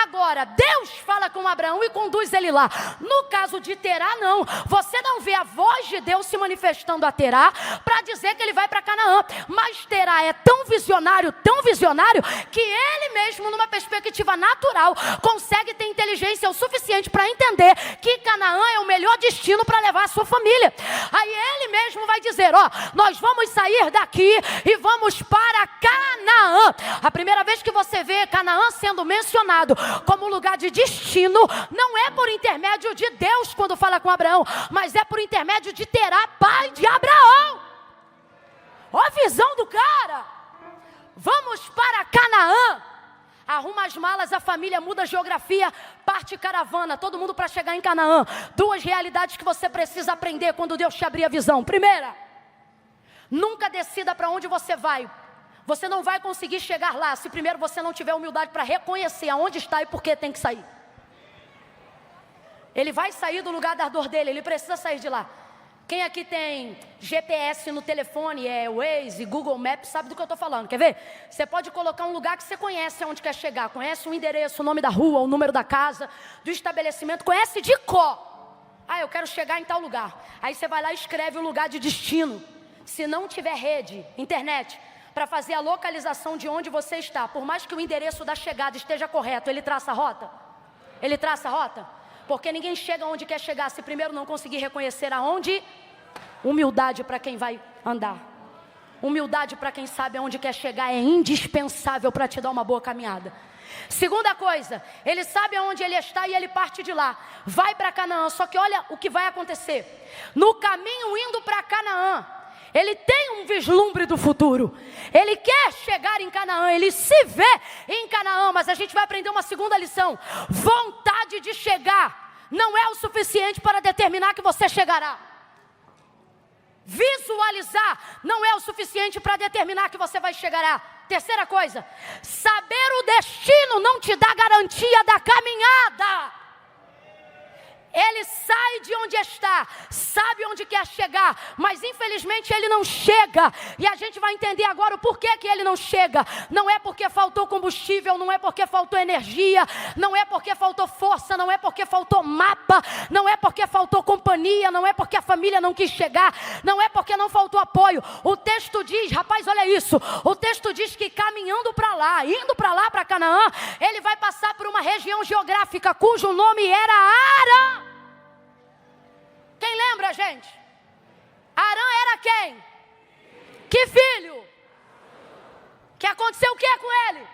Agora Deus fala com Abraão e conduz ele lá. No caso de Terá, não. Você não vê a voz de Deus se manifestando a Terá para dizer que ele vai para Canaã. Mas Terá é tão visionário, que ele mesmo, numa perspectiva natural, consegue ter inteligência o suficiente para entender que Canaã é o melhor destino para levar a sua família. Aí ele mesmo vai dizer: ó, nós vamos sair daqui e vamos para Canaã. A primeira vez que você vê Canaã sendo mencionado como lugar de destino, não é por intermédio de Deus quando fala com Abraão, mas é por intermédio de Terá, pai de Abraão. Ó a visão do cara. Vamos para Canaã. Arruma as malas, a família muda a geografia, parte caravana, todo mundo para chegar em Canaã. Duas realidades que você precisa aprender quando Deus te abrir a visão. Primeira, nunca decida para onde você vai. Você não vai conseguir chegar lá se primeiro você não tiver humildade para reconhecer aonde está e por que tem que sair. Ele vai sair do lugar da dor dele, ele precisa sair de lá. Quem aqui tem GPS no telefone, Waze, Google Maps, sabe do que eu estou falando, quer ver? Você pode colocar um lugar que você conhece aonde quer chegar, conhece o endereço, o nome da rua, o número da casa, do estabelecimento, conhece de cor. Ah, eu quero chegar em tal lugar. Aí você vai lá e escreve o lugar de destino. Se não tiver rede, internet, para fazer a localização de onde você está, por mais que o endereço da chegada esteja correto, ele traça a rota? Ele traça a rota? Porque ninguém chega onde quer chegar se primeiro não conseguir reconhecer aonde. Humildade para quem vai andar. Humildade para quem sabe aonde quer chegar é indispensável para te dar uma boa caminhada. Segunda coisa, ele sabe aonde ele está e ele parte de lá. Vai para Canaã, só que olha o que vai acontecer. No caminho indo para Canaã, ele tem um vislumbre do futuro. Ele quer chegar em Canaã, ele se vê em Canaã, mas a gente vai aprender uma segunda lição. Vontade de chegar não é o suficiente para determinar que você chegará. Visualizar não é o suficiente para determinar que você vai chegar. Terceira coisa, saber o destino não te dá garantia da caminhada. Ele sai de onde está, sabe onde quer chegar, mas infelizmente ele não chega. E a gente vai entender agora o porquê que ele não chega. Não é porque faltou combustível, não é porque faltou energia, não é porque faltou força, não é porque faltou mapa, não é porque faltou companhia, não é porque a família não quis chegar, não é porque não faltou apoio. O texto diz, rapaz, olha isso, o texto diz que caminhando para lá, indo para lá, para Canaã, ele vai passar por uma região geográfica cujo nome era Arã. Quem lembra, gente? Arã era quem? Que filho? Que aconteceu o que com ele?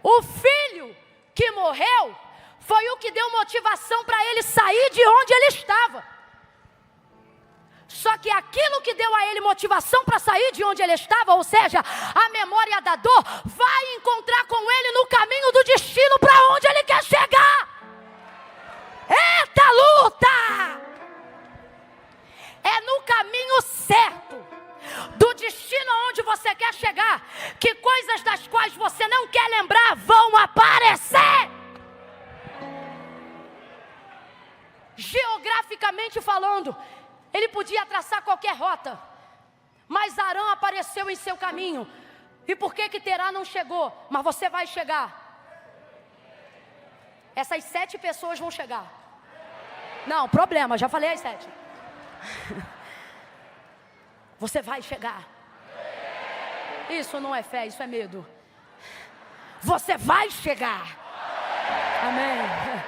O filho que morreu foi o que deu motivação para ele sair de onde ele estava. Só que aquilo que deu a ele motivação para sair de onde ele estava, ou seja, a memória da dor, vai encontrar com ele no caminho do destino para onde ele quer chegar. Eita luta! É no caminho certo, do destino aonde você quer chegar, que coisas das quais você não quer lembrar vão aparecer. Geograficamente falando, ele podia traçar qualquer rota, mas Arã apareceu em seu caminho. E por que Terá não chegou? Mas você vai chegar. Essas 7 pessoas vão chegar. Não, problema, já falei as 7. Você vai chegar. Isso não é fé, isso é medo. Você vai chegar. Amém.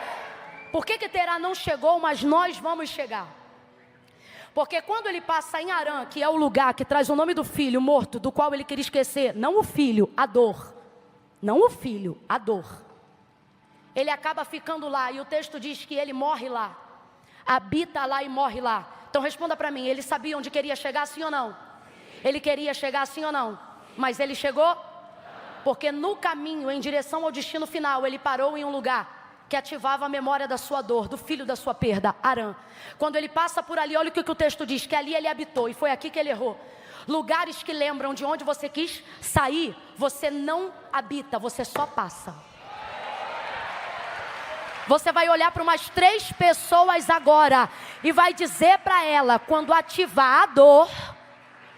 Por que Terá não chegou, mas nós vamos chegar? Porque quando ele passa em Arã, que é o lugar que traz o nome do filho morto, do qual ele queria esquecer, não o filho, a dor. Não o filho, a dor. Ele acaba ficando lá, e o texto diz que ele morre lá. habita lá e morre lá. Então responda para mim, ele sabia onde queria chegar, sim ou não? Ele queria chegar, sim ou não? Mas ele chegou? Porque no caminho, em direção ao destino final, ele parou em um lugar que ativava a memória da sua dor, do filho da sua perda, Arã. Quando ele passa por ali, olha o que o texto diz, que ali ele habitou, e foi aqui que ele errou. Lugares que lembram de onde você quis sair, você não habita, você só passa. Você vai olhar para umas 3 pessoas agora e vai dizer para ela, quando ativar a dor,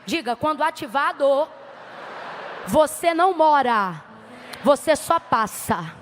diga, quando ativar a dor, você não mora, você só passa.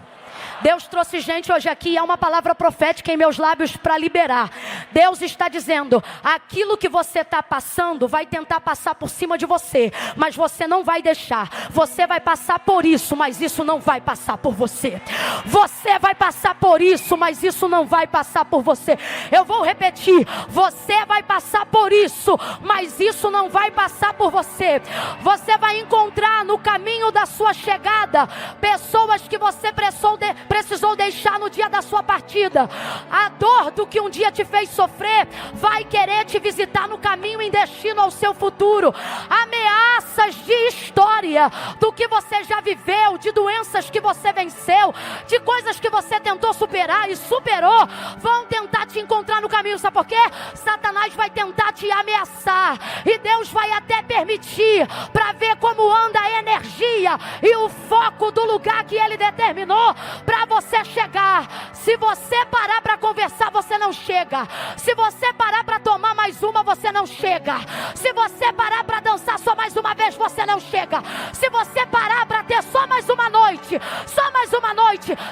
Deus trouxe gente hoje aqui, há uma palavra profética em meus lábios para liberar. Deus está dizendo, aquilo que você está passando vai tentar passar por cima de você, mas você não vai deixar. Você vai passar por isso, mas isso não vai passar por você. Você vai passar por isso, mas isso não vai passar por você. Eu vou repetir, você vai passar por isso, mas isso não vai passar por você. Você vai encontrar no caminho da sua chegada pessoas que você precisou deixar no dia da sua partida. A dor do que um dia te fez sofrer vai querer te visitar no caminho em destino ao seu futuro. Ameaças de história, do que você já viveu, de doenças que você venceu, de coisas que você tentou superar e superou, vão tentar te encontrar no caminho. Sabe por quê? Satanás vai tentar te ameaçar, e Deus vai até permitir, para ver como anda a energia e o foco do lugar que Ele determinou para você chegar. Se você parar para conversar, você não chega. Se você parar para tomar mais uma, você não chega. Se você parar para dançar só mais uma vez, você não chega. Se você parar para ter só mais uma noite,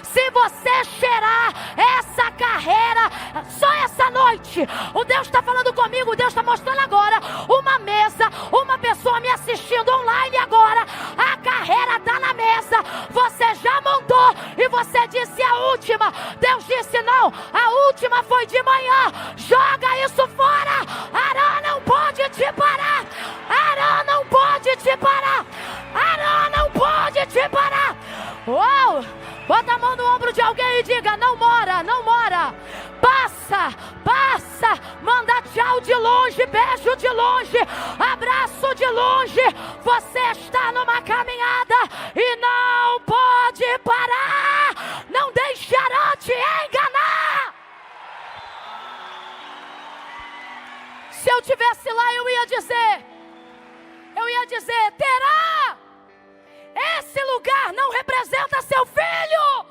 se você cheirar essa carreira, só essa noite, o Deus está falando comigo, Deus está mostrando agora uma mesa, uma pessoa me assistindo online agora, a carreira está na mesa, você já montou e você disse a última. Deus disse não, a última foi de manhã, joga isso fora. Arã não pode te parar, Arã não pode te parar, Arã não pode te parar. Uau! Bota a mão no ombro de alguém e diga, não mora, não mora. Passa, passa, manda tchau de longe, beijo de longe, abraço de longe. Você está numa caminhada e não pode parar. Não deixará te enganar. Se eu tivesse lá, eu ia dizer, terá. Esse lugar não representa seu filho.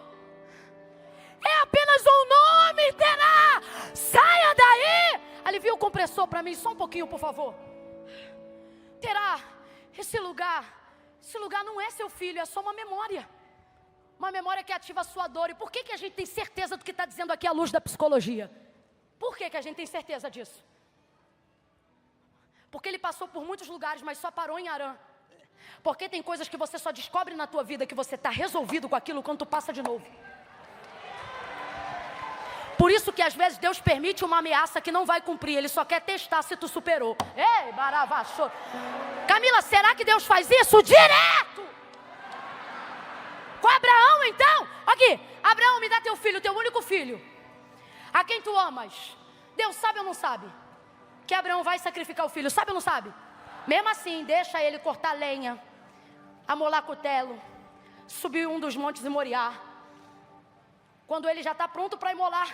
É apenas um nome, terá. Saia daí. Alivia o compressor para mim, só um pouquinho, por favor. Terá. Esse lugar não é seu filho, é só uma memória. Uma memória que ativa a sua dor. E por que a gente tem certeza do que está dizendo aqui à luz da psicologia? Por que a gente tem certeza disso? Porque ele passou por muitos lugares, mas só parou em Arã. Porque tem coisas que você só descobre na tua vida que você está resolvido com aquilo quando tu passa de novo. Por isso que às vezes Deus permite uma ameaça que não vai cumprir. Ele só quer testar se tu superou. Ei, baravacho. Camila, será que Deus faz isso? Direto! Com Abraão então? Aqui, Abraão, me dá teu filho, teu único filho. A quem tu amas. Deus sabe ou não sabe? Que Abraão vai sacrificar o filho, sabe ou não sabe? Mesmo assim, deixa ele cortar lenha, amolar cutelo, subir um dos montes de Moriá. Quando ele já está pronto para imolar.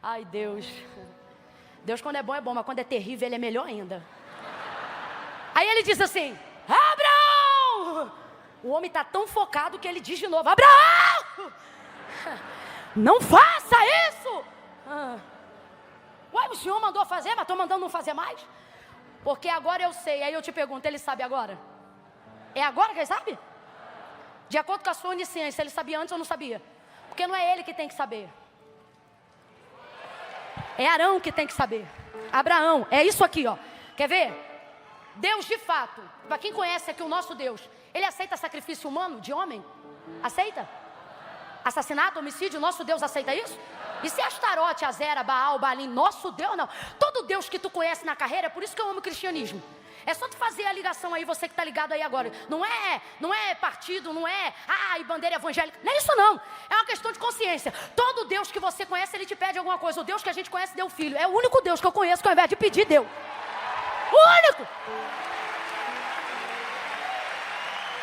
Ai, Deus. Deus quando é bom, mas quando é terrível, Ele é melhor ainda. Aí ele diz assim, Abraão! O homem está tão focado que ele diz de novo, Abraão! Não faça isso! Ué, o Senhor mandou fazer, mas estou mandando não fazer mais? Porque agora eu sei. Aí eu te pergunto, ele sabe agora? É agora que ele sabe? De acordo com a sua onisciência, ele sabia antes ou não sabia? Porque não é ele que tem que saber. É Arão que tem que saber. Abraão, é isso aqui, ó. Quer ver? Deus de fato, para quem conhece aqui o nosso Deus, Ele aceita sacrifício humano de homem? Aceita? Assassinato, homicídio, nosso Deus aceita isso? E se Astarote, Azera, Baal, Baalim, nosso Deus não. Todo Deus que tu conhece na carreira, é por isso que eu amo o cristianismo. É só tu fazer a ligação aí, você que está ligado aí agora. Não é partido, não é e bandeira evangélica. Não é isso não. É uma questão de consciência. Todo Deus que você conhece, ele te pede alguma coisa. O Deus que a gente conhece deu filho. É o único Deus que eu conheço que ao invés de pedir, deu. O único.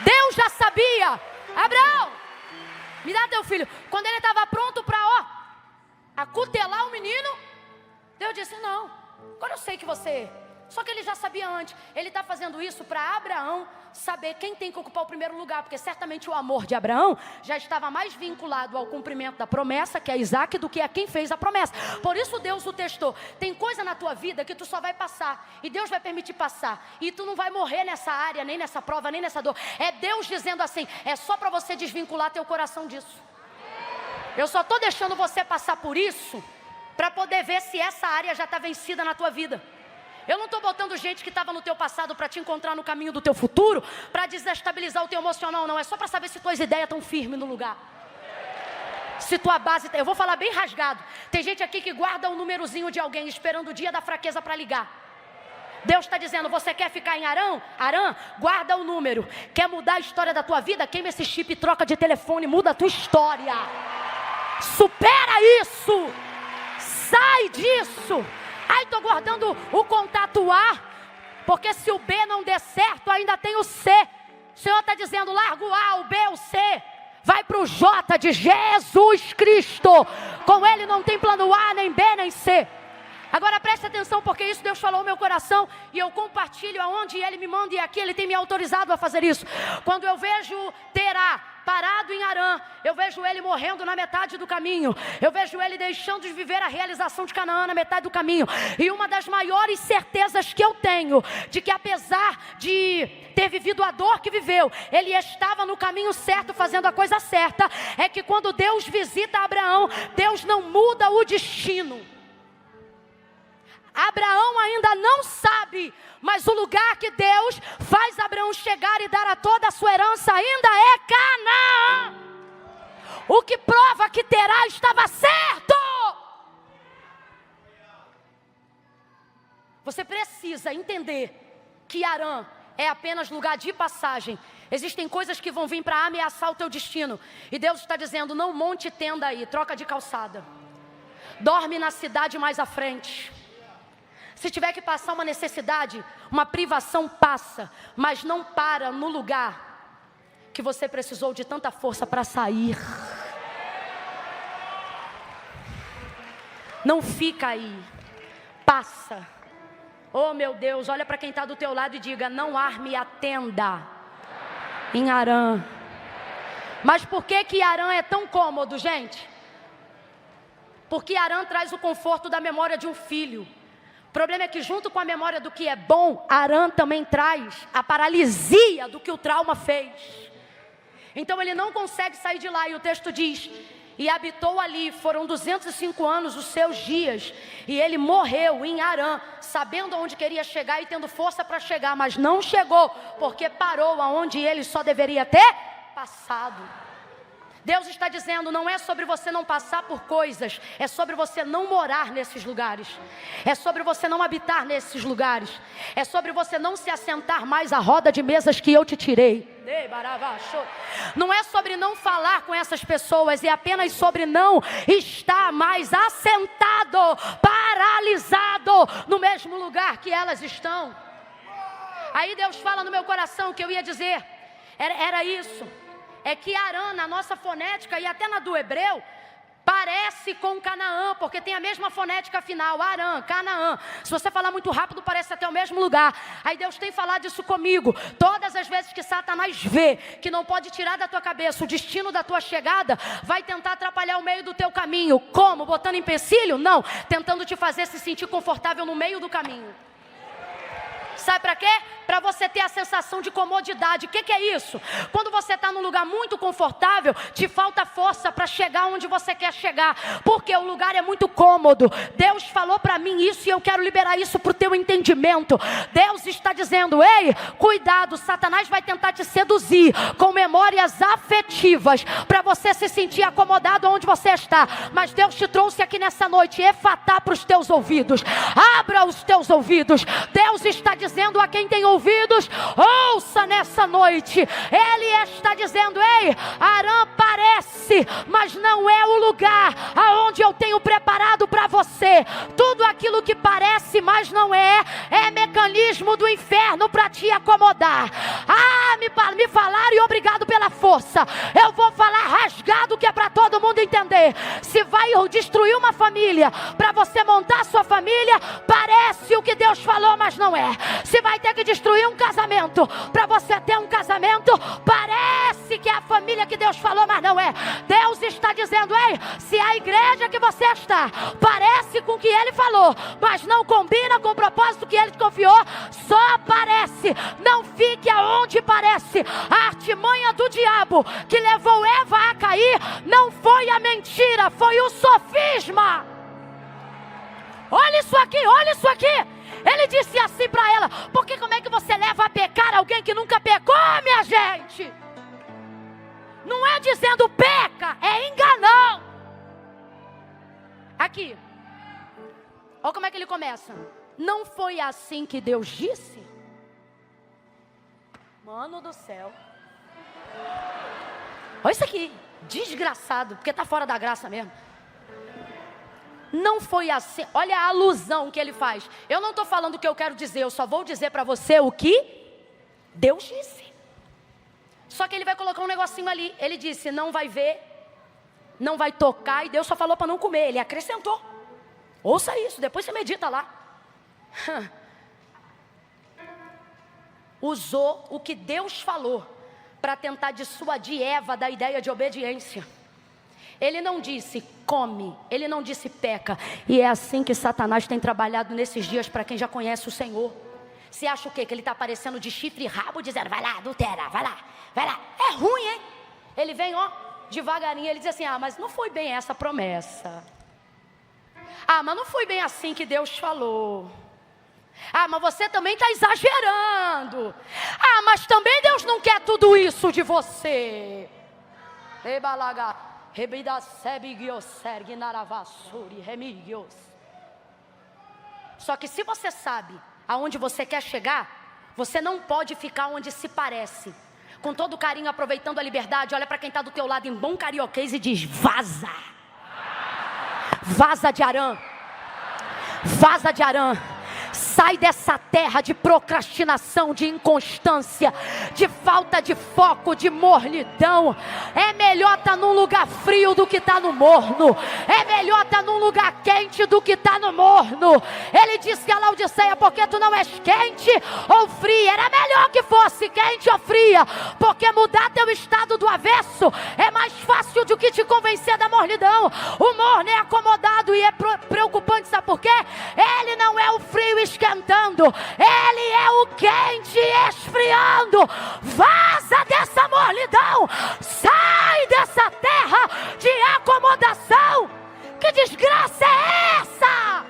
Deus já sabia. Abraão, me dá teu filho. Quando ele estava pronto para acutelar o menino, Deus disse, não. Agora eu sei que você... Só que ele já sabia antes. Ele está fazendo isso para Abraão saber quem tem que ocupar o primeiro lugar. Porque certamente o amor de Abraão já estava mais vinculado ao cumprimento da promessa, que é Isaac, do que a quem fez a promessa. Por isso Deus o testou. Tem coisa na tua vida que tu só vai passar. E Deus vai permitir passar. E tu não vai morrer nessa área, nem nessa prova, nem nessa dor. É Deus dizendo assim, é só para você desvincular teu coração disso. Eu só estou deixando você passar por isso para poder ver se essa área já está vencida na tua vida. Eu não estou botando gente que estava no teu passado para te encontrar no caminho do teu futuro, para desestabilizar o teu emocional, não. É só para saber se tuas ideias estão firmes no lugar. Se tua base... Eu vou falar bem rasgado. Tem gente aqui que guarda um númerozinho de alguém, esperando o dia da fraqueza para ligar. Deus está dizendo, você quer ficar em Arã? Guarda o número. Quer mudar a história da tua vida? Queima esse chip e troca de telefone, muda a tua história. Supera isso. Sai disso. Estou guardando o contato A, porque se o B não der certo, ainda tem o C. O Senhor está dizendo, larga o A, o B, o C. Vai para o J de Jesus Cristo. Com Ele não tem plano A, nem B, nem C. Agora preste atenção, porque isso Deus falou no meu coração. E eu compartilho aonde Ele me manda. E aqui Ele tem me autorizado a fazer isso. Quando eu vejo Terá parado em Arã, eu vejo ele morrendo na metade do caminho. Eu vejo ele deixando de viver a realização de Canaã na metade do caminho. E uma das maiores certezas que eu tenho, de que apesar de ter vivido a dor que viveu, ele estava no caminho certo, fazendo a coisa certa, é que quando Deus visita Abraão, Deus não muda o destino. Abraão ainda não sabe, mas o lugar que Deus faz Abraão chegar e dar a toda a sua herança ainda é Canaã. O que prova que Terá estava certo. Você precisa entender que Arã é apenas lugar de passagem. Existem coisas que vão vir para ameaçar o teu destino. E Deus está dizendo, não monte tenda aí, troca de calçada. Dorme na cidade mais à frente. Se tiver que passar uma necessidade, uma privação, passa. Mas não para no lugar que você precisou de tanta força para sair. Não fica aí. Passa. Oh meu Deus, olha para quem está do teu lado e diga, não arme a tenda em Arã. Mas por que Arã é tão cômodo, gente? Porque Arã traz o conforto da memória de um filho. O problema é que junto com a memória do que é bom, Arã também traz a paralisia do que o trauma fez. Então ele não consegue sair de lá, e o texto diz, e habitou ali, foram 205 anos os seus dias, e ele morreu em Arã, sabendo aonde queria chegar e tendo força para chegar, mas não chegou, porque parou aonde ele só deveria ter passado. Deus está dizendo, não é sobre você não passar por coisas, é sobre você não morar nesses lugares, é sobre você não habitar nesses lugares, é sobre você não se assentar mais à roda de mesas que eu te tirei. Não é sobre não falar com essas pessoas, é apenas sobre não estar mais assentado, paralisado no mesmo lugar que elas estão. Aí Deus fala no meu coração que eu ia dizer, era isso. É que Arã, na nossa fonética e até na do hebreu, parece com Canaã, porque tem a mesma fonética final, Arã, Canaã. Se você falar muito rápido, parece até o mesmo lugar. Aí Deus tem falado isso comigo. Todas as vezes que Satanás vê que não pode tirar da tua cabeça o destino da tua chegada, vai tentar atrapalhar o meio do teu caminho. Como? Botando empecilho? Não. Tentando te fazer se sentir confortável no meio do caminho. Sabe para quê? Para você ter a sensação de comodidade. O que é isso? Quando você está num lugar muito confortável, te falta força para chegar onde você quer chegar, porque o lugar é muito cômodo. Deus falou para mim isso e eu quero liberar isso para o teu entendimento. Deus está dizendo, ei, cuidado, Satanás vai tentar te seduzir com memórias afetivas, para você se sentir acomodado onde você está. Mas Deus te trouxe aqui nessa noite, efatá para os teus ouvidos. Abra os teus ouvidos. Deus está dizendo dizendo a quem tem ouvidos, ouça nessa noite. Ele está dizendo: ei, Harã parece, mas não é o lugar aonde eu tenho preparado para você. Tudo aquilo que parece, mas não é mecanismo do inferno para te acomodar. Me falaram e obrigado pela força. Eu vou falar rasgado, que é para todo mundo entender. Se vai destruir uma família para você montar sua família, parece o que Deus falou, mas não é. Se vai ter que destruir um casamento para você ter um casamento, parece que é a família que Deus falou, mas não é. Deus está dizendo: ei, se a igreja que você está parece com o que Ele falou, mas não combina com o propósito que Ele te confiou, só parece. Não fique aonde parece. A artimanha do diabo que levou Eva a cair não foi a mentira, foi o sofisma. Olha isso aqui, olha isso aqui. Ele disse assim para ela: porque como é que você leva a pecar alguém que nunca pecou, minha gente? Não é dizendo peca, é enganão. Aqui, olha como é que ele começa. Não foi assim que Deus disse? Mano do céu. Olha isso aqui, desgraçado, porque está fora da graça mesmo. Não foi assim. Olha a alusão que ele faz. Eu não estou falando o que eu quero dizer, eu só vou dizer para você o que Deus disse. Só que ele vai colocar um negocinho ali. Ele disse: não vai ver, não vai tocar, e Deus só falou para não comer. Ele acrescentou. Ouça isso, depois você medita lá. Usou o que Deus falou para tentar dissuadir Eva da ideia de obediência. Ele não disse come, ele não disse peca. E é assim que Satanás tem trabalhado nesses dias para quem já conhece o Senhor. Você acha o quê? Que ele está aparecendo de chifre e rabo dizendo: vai lá, adultera, vai lá, vai lá. É ruim, hein? Ele vem, ó, devagarinho, ele diz assim: mas não foi bem essa promessa. Mas não foi bem assim que Deus falou. Mas você também está exagerando. Mas também Deus não quer tudo isso de você. Só que se você sabe aonde você quer chegar, você não pode ficar onde se parece. Com todo carinho, aproveitando a liberdade, olha para quem está do teu lado em bom carioquês e diz: vaza. Vaza de Harã. Vaza de Harã. Sai dessa terra de procrastinação, de inconstância, de falta de foco, de mornidão. É melhor estar num lugar frio do que estar no morno. É melhor estar num lugar quente do que estar no morno. Ele disse a Laodiceia: porque tu não és quente ou fria? Era melhor que fosse quente ou fria, porque mudar teu estado do avesso é mais fácil do que te convencer da mornidão. O morno é acomodado e é preocupante, sabe por quê? Ele não é o frio esquentando, ele é o quente esfriando. Vaza dessa mornidão, sai dessa terra de acomodação. Que desgraça é essa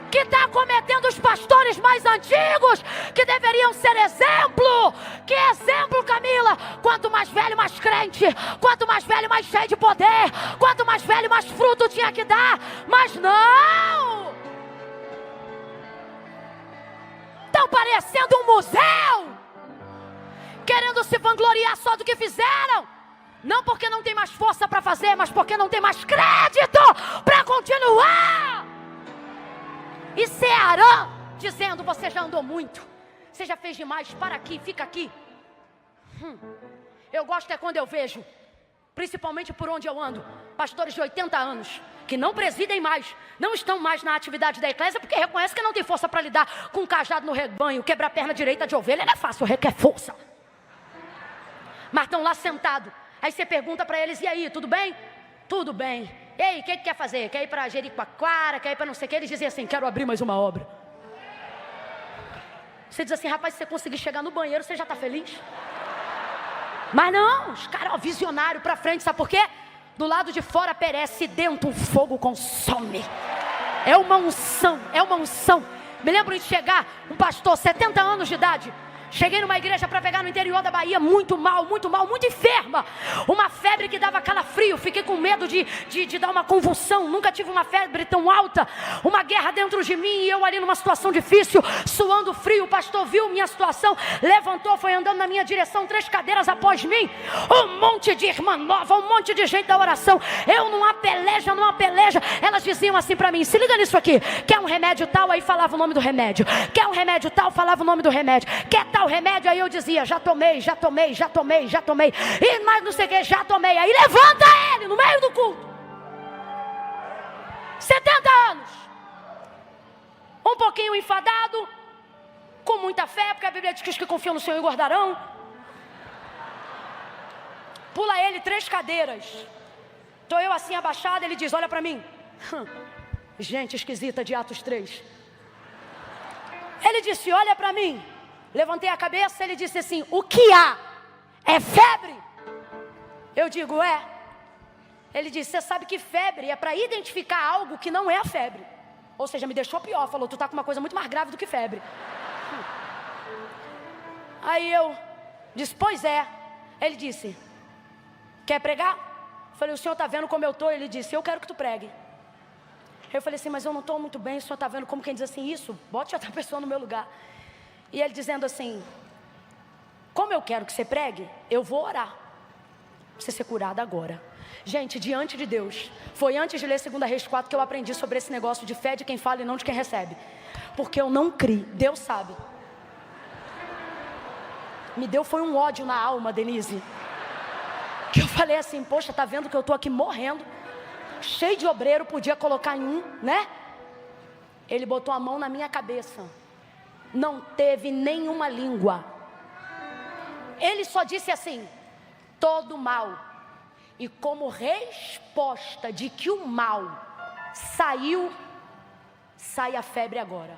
que está cometendo os pastores mais antigos, que deveriam ser exemplo? Que exemplo, Camila? Quanto mais velho, mais crente. Quanto mais velho, mais cheio de poder. Quanto mais velho, mais fruto tinha que dar. Mas não, estão parecendo um museu, querendo se vangloriar só do que fizeram. Não porque não tem mais força para fazer, mas porque não tem mais crédito para continuar. E se é Harã dizendo: você já andou muito, você já fez demais, para aqui, fica aqui. Eu gosto é quando eu vejo, principalmente por onde eu ando, pastores de 80 anos, que não presidem mais, não estão mais na atividade da eclésia, porque reconhecem que não tem força para lidar com um cajado no rebanho. Quebrar a perna direita de ovelha não é fácil, requer força. Mas estão lá sentados. Aí você pergunta para eles: e aí, tudo bem? Tudo bem. E aí, o que quer fazer? Quer ir para Jericoacoara? Quer ir para não sei o que? Eles dizem assim: quero abrir mais uma obra. Você diz assim: rapaz, se você conseguir chegar no banheiro, você já está feliz? Mas não, os caras, visionário para frente, sabe por quê? Do lado de fora perece, dentro o fogo consome. É uma unção, é uma unção. Me lembro de chegar um pastor, 70 anos de idade, Cheguei numa igreja para pegar no interior da Bahia, muito mal, muito enferma. Uma febre que dava calafrio. Fiquei com medo de dar uma convulsão. Nunca tive uma febre tão alta. Uma guerra dentro de mim e eu ali numa situação difícil, suando frio. O pastor viu minha situação, levantou, foi andando na minha direção, 3 cadeiras após mim. Um monte de irmã nova, um monte de gente da oração. Eu numa peleja. Elas diziam assim para mim: se liga nisso aqui. Quer um remédio tal? Aí falava o nome do remédio. Quer um remédio tal? Falava o nome do remédio. Quer tal remédio? Aí eu dizia: já tomei. E mais não sei o que, já tomei. Aí levanta ele no meio do culto. 70 anos. Um pouquinho enfadado, com muita fé, porque a Bíblia diz que os que confiam no Senhor engordarão. Pula ele 3 cadeiras. Estou eu assim abaixada, ele diz: olha para mim. Gente esquisita de Atos 3. Ele disse: olha para mim. Levantei a cabeça, ele disse assim: o que há? É febre? Eu digo: é. Ele disse: você sabe que febre é para identificar algo que não é a febre. Ou seja, me deixou pior, falou: tu tá com uma coisa muito mais grave do que febre. Aí eu disse: pois é. Ele disse: quer pregar? Eu falei: o senhor está vendo como eu estou? Ele disse: eu quero que tu pregue. Eu falei assim: mas eu não estou muito bem, o senhor está vendo como quem diz assim, isso? Bote outra pessoa no meu lugar. E ele dizendo assim: como eu quero que você pregue, eu vou orar para você ser curada agora. Gente, diante de Deus, foi antes de ler 2 Reis 4 que eu aprendi sobre esse negócio de fé de quem fala e não de quem recebe. Porque eu não criei, Deus sabe. Me deu foi um ódio na alma, Denise. Que eu falei assim: poxa, tá vendo que eu estou aqui morrendo, cheio de obreiro, podia colocar em um, né? Ele botou a mão na minha cabeça. Não teve nenhuma língua. Ele só disse assim: todo mal. E como resposta de que o mal saiu, sai a febre agora.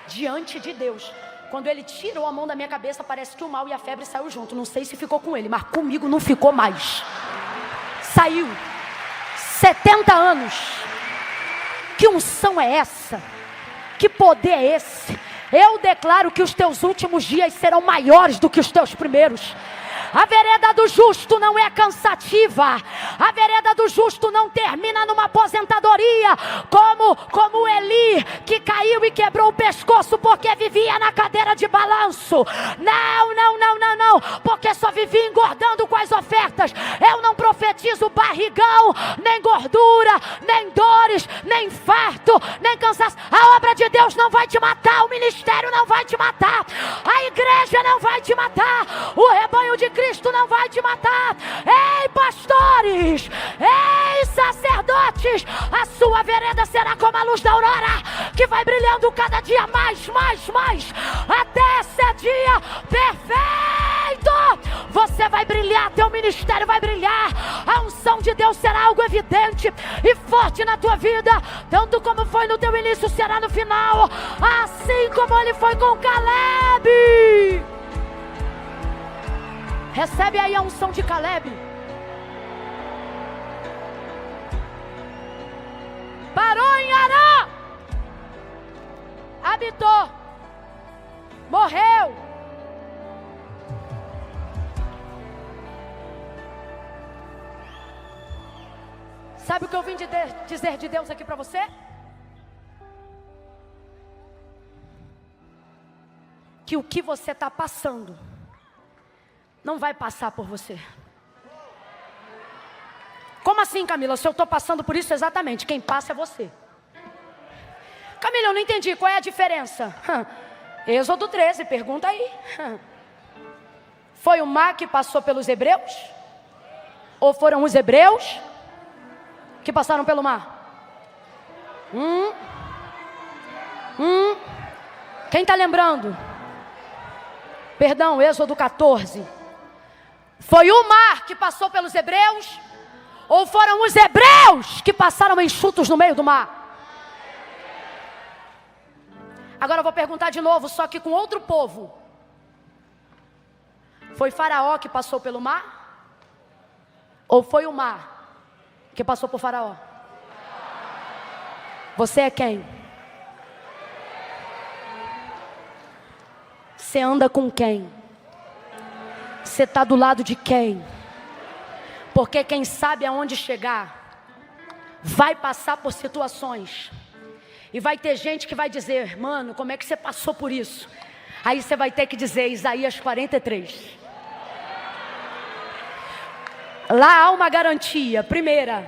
Diante de Deus. Quando ele tirou a mão da minha cabeça, parece que o mal e a febre saiu junto. Não sei se ficou com ele, mas comigo não ficou mais. Saiu. 70 anos. Que unção é essa? Que poder é esse? Eu declaro que os teus últimos dias serão maiores do que os teus primeiros. A vereda do justo não é cansativa. A vereda do justo não termina numa aposentadoria como Eli, que caiu e quebrou o pescoço porque vivia na cadeira de balanço. Não, porque só vivia engordando com as ofertas. Eu não profetizo barrigão, nem gordura, nem dores, nem infarto, nem cansaço. A obra de Deus não vai te matar, o ministério não vai te matar, a igreja não vai te matar, o rebanho de Cristo não vai te matar. Ei, pastores, ei, sacerdotes, a sua vereda será como a luz da aurora, que vai brilhando cada dia mais, até ser dia perfeito. Você vai brilhar, teu ministério vai brilhar, a unção de Deus será algo evidente e forte na tua vida, tanto como foi no teu início, será no final, assim como ele foi com Caleb. Recebe aí a unção de Caleb. Parou em Arã, habitou, morreu. Sabe o que eu vim dizer de Deus aqui para você? Que o que você está passando não vai passar por você. Como assim, Camila? Se eu estou passando por isso, exatamente, quem passa é você. Camila, eu não entendi, qual é a diferença? Êxodo 13, pergunta aí. Foi o mar que passou pelos hebreus? Ou foram os hebreus que passaram pelo mar? Quem está lembrando? Perdão, Êxodo 14. Foi o mar que passou pelos hebreus? Ou foram os hebreus que passaram enxutos no meio do mar? Agora eu vou perguntar de novo, só que com outro povo. Foi Faraó que passou pelo mar? Ou foi o mar que passou por Faraó? Você é quem? Você anda com quem? Você está do lado de quem? Porque quem sabe aonde chegar, vai passar por situações. E vai ter gente que vai dizer, mano, como é que você passou por isso? Aí você vai ter que dizer, Isaías 43. Lá há uma garantia. Primeira,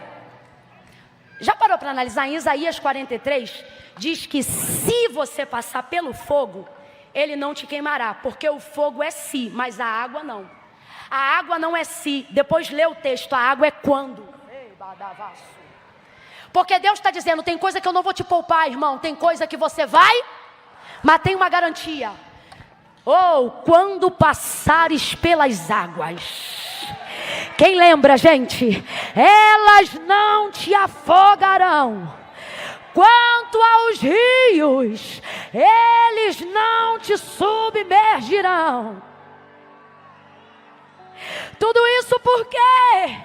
já parou para analisar? Em Isaías 43, diz que se você passar pelo fogo, ele não te queimará. Porque o fogo é si, mas a água não. A água não é si. Depois lê o texto, a água é quando. Porque Deus está dizendo, tem coisa que eu não vou te poupar, irmão. Tem coisa que você vai, mas tem uma garantia. Quando passares pelas águas. Quem lembra, gente? Elas não te afogarão. Quanto aos rios, eles não te submergirão. Tudo isso por quê?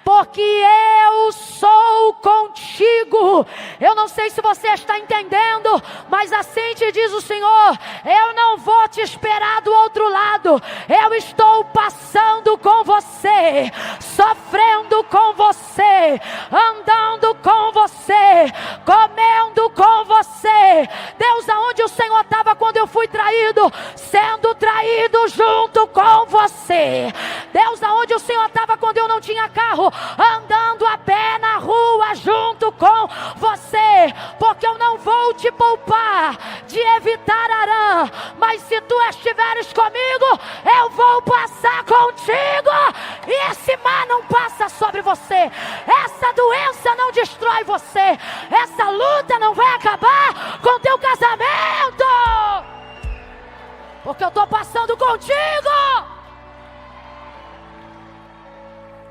Porque eu sou contigo. Eu não sei se você está entendendo, mas assim te diz o Senhor, eu não vou te esperar do outro lado. Eu estou passando com você, sofrendo com você, andando com você, comendo com você. Deus, aonde o Senhor estava quando eu fui traído? Sendo traído junto com você. Deus, aonde o Senhor estava quando eu não tinha carro? Andando a pé na rua junto com você. Porque eu não vou te poupar de evitar Arã, mas se tu estiveres comigo, eu vou passar contigo. E esse mar não passa sobre você. Essa doença não destrói você. Essa luta não vai acabar com teu casamento. Porque eu estou passando contigo.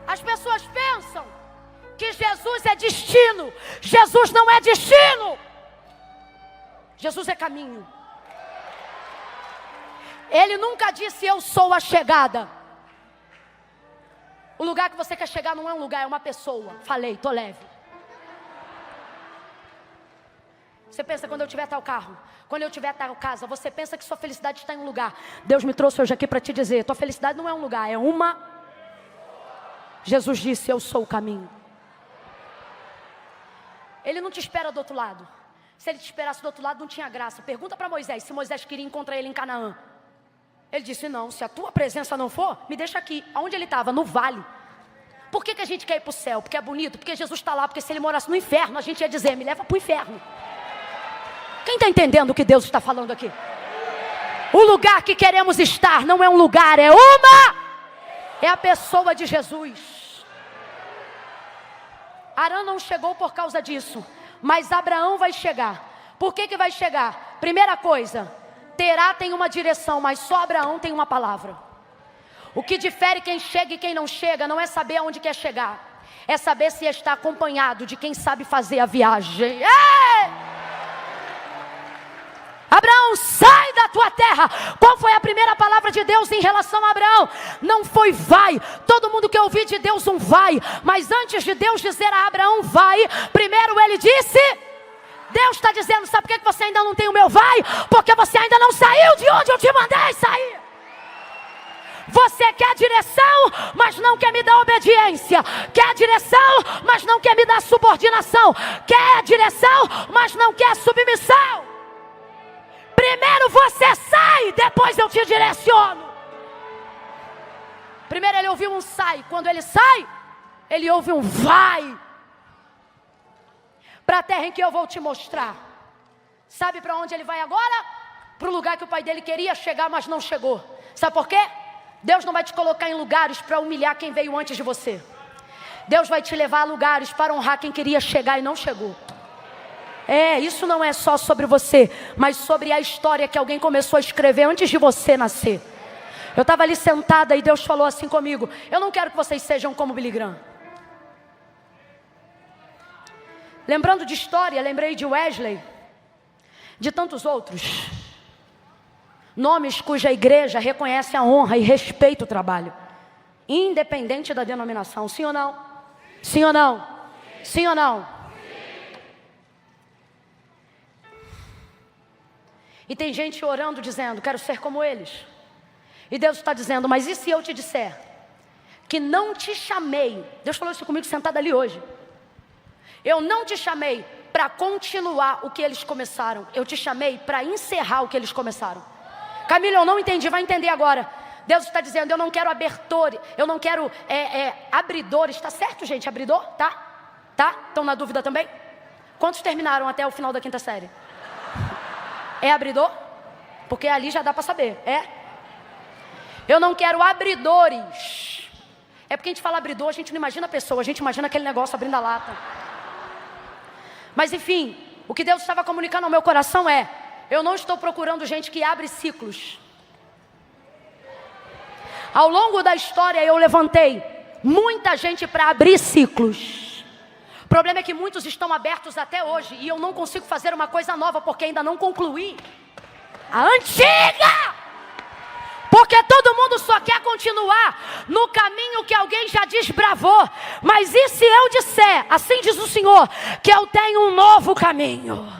As pessoas pensam que Jesus é destino. Jesus não é destino. Jesus é caminho. Ele nunca disse eu sou a chegada. O lugar que você quer chegar não é um lugar, é uma pessoa. Falei, tô leve. Você pensa quando eu tiver tal carro, quando eu tiver tal casa, você pensa que sua felicidade está em um lugar. Deus me trouxe hoje aqui para te dizer, tua felicidade não é um lugar, é uma... Jesus disse, eu sou o caminho. Ele não te espera do outro lado. Se ele te esperasse do outro lado, não tinha graça. Pergunta para Moisés, se Moisés queria encontrar ele em Canaã. Ele disse, não, se a tua presença não for, me deixa aqui. Aonde ele estava? No vale. Por que a gente quer ir para o céu? Porque é bonito? Porque Jesus está lá. Porque se ele morasse no inferno, a gente ia dizer, me leva para o inferno. Quem está entendendo o que Deus está falando aqui? O lugar que queremos estar não é um lugar, é a pessoa de Jesus. Arã não chegou por causa disso, mas Abraão vai chegar. Por que vai chegar? Primeira coisa, Terá tem uma direção, mas só Abraão tem uma palavra. O que difere quem chega e quem não chega não é saber aonde quer chegar, é saber se está acompanhado de quem sabe fazer a viagem. Abraão, sai da tua terra. Qual foi a primeira palavra de Deus em relação a Abraão? Não foi vai. Todo mundo quer ouvir de Deus um vai. Mas antes de Deus dizer a Abraão vai, primeiro ele disse... Deus está dizendo, sabe por que você ainda não tem o meu vai? Porque você ainda não saiu de onde eu te mandei sair. Você quer direção, mas não quer me dar obediência. Quer direção, mas não quer me dar subordinação. Quer direção, mas não quer submissão. Primeiro você sai, depois eu te direciono. Primeiro ele ouviu um sai. Quando ele sai, ele ouve um vai. Para a terra em que eu vou te mostrar. Sabe para onde ele vai agora? Para o lugar que o pai dele queria chegar, mas não chegou. Sabe por quê? Deus não vai te colocar em lugares para humilhar quem veio antes de você. Deus vai te levar a lugares para honrar quem queria chegar e não chegou. Isso não é só sobre você, mas sobre a história que alguém começou a escrever antes de você nascer. Eu estava ali sentada e Deus falou assim comigo: eu não quero que vocês sejam como Billy Graham. Lembrando de história, lembrei de Wesley, de tantos outros. Nomes cuja igreja reconhece a honra e respeita o trabalho, independente da denominação. Sim ou não? Sim ou não? Sim ou não? E tem gente orando dizendo, quero ser como eles. E Deus está dizendo, mas e se eu te disser que não te chamei? Deus falou isso comigo sentado ali hoje. Eu não te chamei para continuar o que eles começaram. Eu te chamei para encerrar o que eles começaram. Camila, eu não entendi, vai entender agora. Deus está dizendo, eu não quero abertores, eu não quero abridores. Está certo, gente? Abridor? Tá? Tá? Estão na dúvida também? Quantos terminaram até o final da 5ª série? É abridor? Porque ali já dá para saber. É? Eu não quero abridores. É porque a gente fala abridor, a gente não imagina a pessoa, a gente imagina aquele negócio abrindo a lata. Mas enfim, o que Deus estava comunicando ao meu coração é, eu não estou procurando gente que abre ciclos. Ao longo da história eu levantei muita gente para abrir ciclos. O problema é que muitos estão abertos até hoje e eu não consigo fazer uma coisa nova porque ainda não concluí a antiga. Porque todo mundo só quer continuar no caminho que alguém já desbravou. Mas e se eu disser, assim diz o Senhor, que eu tenho um novo caminho?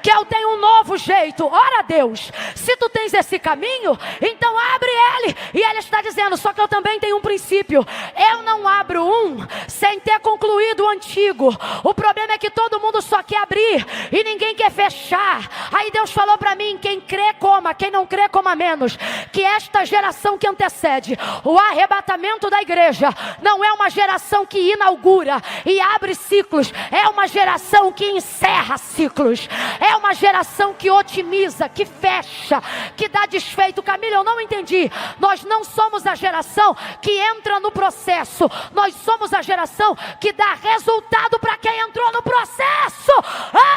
Que eu tenho um novo jeito. Ora Deus, se tu tens esse caminho, então abre ele. E ele está dizendo, só que eu também tenho um princípio. Eu não abro um sem ter concluído o antigo. O problema é que todo mundo só quer abrir e ninguém quer fechar. Aí Deus falou para mim, quem crê coma, quem não crê coma menos. Que esta geração que antecede o arrebatamento da igreja não é uma geração que inaugura e abre ciclos. É uma geração que encerra ciclos. É uma geração que otimiza, que fecha, que dá desfeito. Camila, eu não entendi. Nós não somos a geração que entra no processo. Nós somos a geração que dá resultado para quem entrou no processo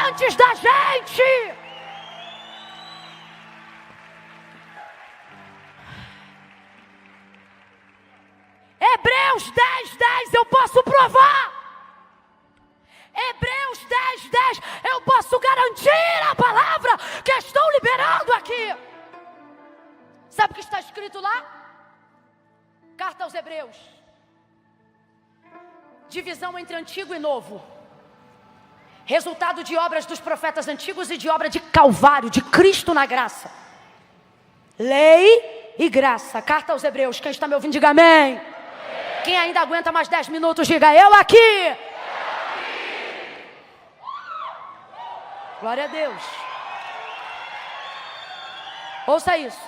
antes da gente. Hebreus 10:10, eu posso provar. Hebreus 10:10, eu posso garantir a palavra que estou liberando aqui. Sabe o que está escrito lá? Carta aos Hebreus. Divisão entre antigo e novo. Resultado de obras dos profetas antigos e de obra de Calvário, de Cristo na graça. Lei e graça. Carta aos Hebreus. Quem está me ouvindo, diga amém. Quem ainda aguenta mais 10 minutos, diga eu aqui. Glória a Deus. Ouça isso.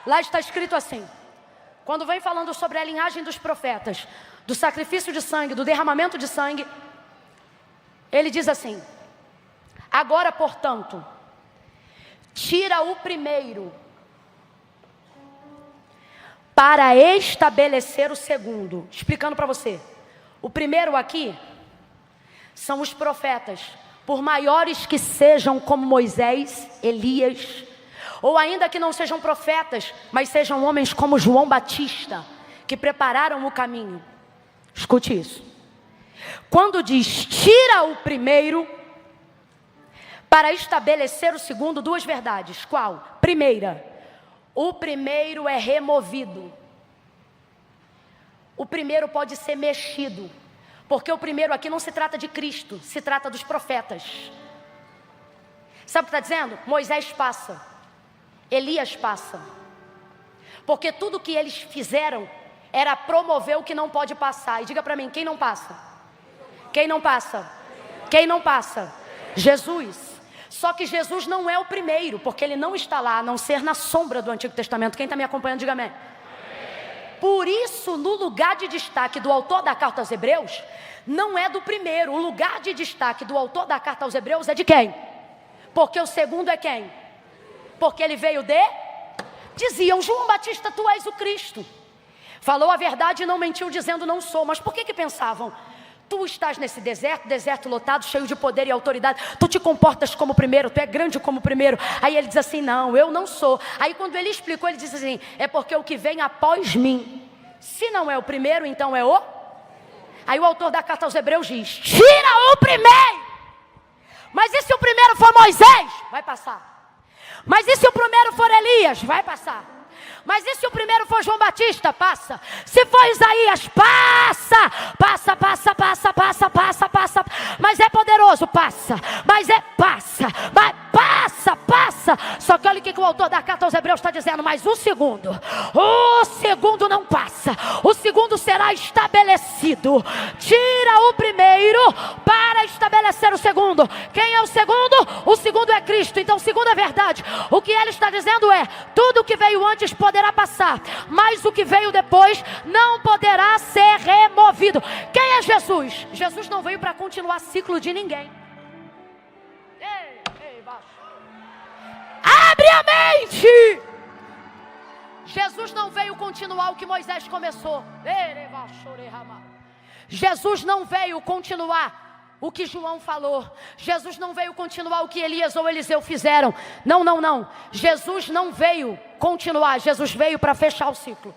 Lá está escrito assim. Quando vem falando sobre a linhagem dos profetas, do sacrifício de sangue, do derramamento de sangue, ele diz assim: agora, portanto, tira o primeiro para estabelecer o segundo. Explicando para você. O primeiro aqui são os profetas. Por maiores que sejam como Moisés, Elias, ou ainda que não sejam profetas, mas sejam homens como João Batista, que prepararam o caminho. Escute isso. Quando diz, tira o primeiro, para estabelecer o segundo, duas verdades. Qual? Primeira, o primeiro é removido. O primeiro pode ser mexido. Porque o primeiro aqui não se trata de Cristo, se trata dos profetas. Sabe o que está dizendo? Moisés passa, Elias passa. Porque tudo que eles fizeram era promover o que não pode passar. E diga para mim, quem não passa? Quem não passa? Quem não passa? Jesus. Só que Jesus não é o primeiro, porque ele não está lá, a não ser na sombra do Antigo Testamento. Quem está me acompanhando, diga amém. Por isso, no lugar de destaque do autor da carta aos Hebreus, não é do primeiro. O lugar de destaque do autor da carta aos Hebreus é de quem? Porque o segundo é quem? Porque ele veio de... Diziam, João Batista, tu és o Cristo. Falou a verdade e não mentiu dizendo não sou. Mas por que pensavam? Tu estás nesse deserto lotado, cheio de poder e autoridade. Tu te comportas como o primeiro, tu é grande como o primeiro. Aí ele diz assim, não, eu não sou. Aí quando ele explicou, ele disse assim, é porque o que vem após mim, se não é o primeiro, então é o... Aí o autor da carta aos Hebreus diz, tira o primeiro. Mas e se o primeiro for Moisés? Vai passar. Mas e se o primeiro for Elias? Vai passar. Mas e se o primeiro for João Batista? Passa. Se for Isaías? Passa. Passa, passa, passa, passa, passa, passa. Mas é poderoso? Passa. Mas é passa. Mas passa, passa. Só que olha o que o autor da carta aos Hebreus está dizendo. Mas o segundo não passa. O segundo será estabelecido. Tira o primeiro para estabelecer o segundo. Quem é o segundo? O segundo é Cristo. Então o segundo é verdade. O que ele está dizendo é: tudo que veio antes poderá passar, mas o que veio depois não poderá ser removido. Quem é Jesus? Jesus não veio para continuar ciclo de ninguém. Abre a mente! Jesus não veio continuar o que Moisés começou. Jesus não veio continuar o que João falou. Jesus não veio continuar o que Elias ou Eliseu fizeram. Não, não, não. Jesus não veio continuar. Jesus veio para fechar o ciclo.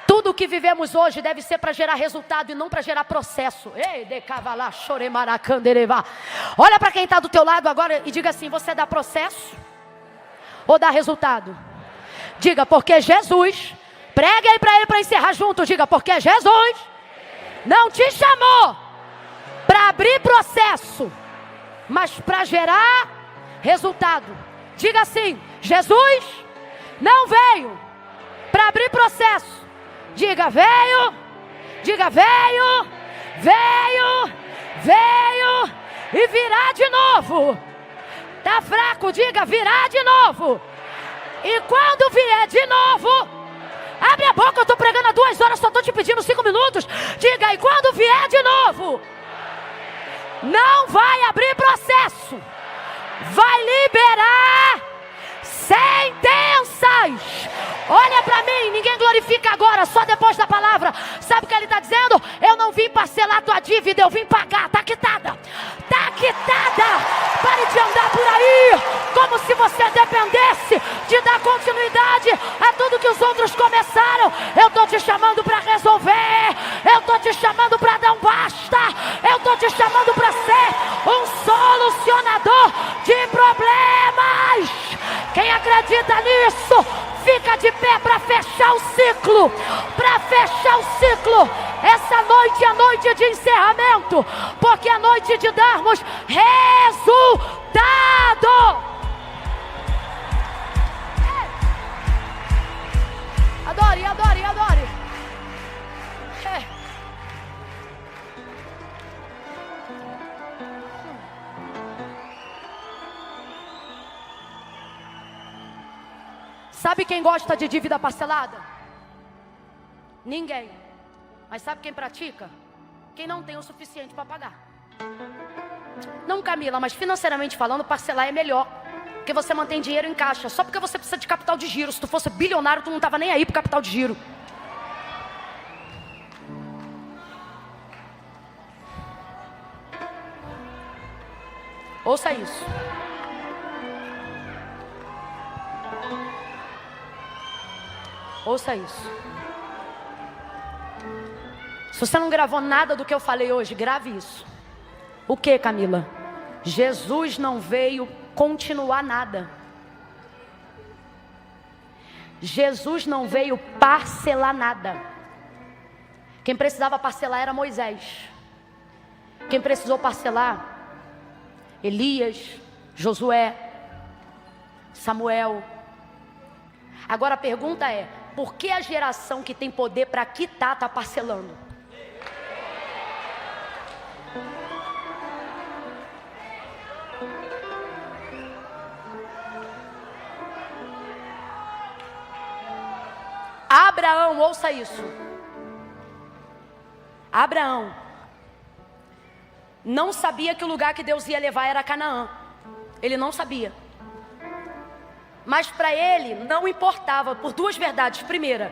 Tudo o que vivemos hoje deve ser para gerar resultado e não para gerar processo. Olha para quem está do teu lado agora e diga assim: você dá processo ou dá resultado? Diga: porque Jesus. Pregue aí para ele para encerrar junto. Diga: porque Jesus não te chamou para abrir processo, mas para gerar resultado. Diga assim: Jesus não veio para abrir processo. Diga: veio. Diga: veio. Veio. Veio. E virá de novo. Tá fraco? Diga: virá de novo. E quando vier de novo, abre a boca, eu estou pregando há 2 horas, só estou te pedindo 5 minutos. Diga: e quando vier de novo, não vai abrir processo, vai liberar sentenças. Olha para mim, ninguém glorifica agora, só depois da palavra. Sabe o que ele está dizendo? Eu não vim parcelar tua dívida, eu vim pagar. Está quitada, está quitada. Pare de andar por aí como se você dependesse de dar continuidade a tudo que os outros começaram. Eu estou te chamando para resolver. Eu estou te chamando para dar um basta. Eu estou te chamando para ser um solucionador de problemas. Quem acredita nisso, fica de pé para fechar o ciclo. Para fechar o ciclo. Essa noite é noite de encerramento, porque é noite de darmos resultado. Adore, adore, adore. Sabe quem gosta de dívida parcelada? Ninguém. Mas sabe quem pratica? Quem não tem o suficiente para pagar. Não, Camila, mas financeiramente falando, parcelar é melhor. Porque você mantém dinheiro em caixa. Só porque você precisa de capital de giro. Se tu fosse bilionário, tu não estava nem aí pro capital de giro. Ouça isso. Ouça isso. Se você não gravou nada do que eu falei hoje, grave isso. O que, Camila? Jesus não veio continuar nada. Jesus não veio parcelar nada. Quem precisava parcelar era Moisés. Quem precisou parcelar? Elias, Josué, Samuel. Agora a pergunta é: por que a geração que tem poder para quitar está parcelando? Abraão, ouça isso. Abraão não sabia que o lugar que Deus ia levar era Canaã. Ele não sabia. Mas para ele não importava, por 2 verdades. Primeira,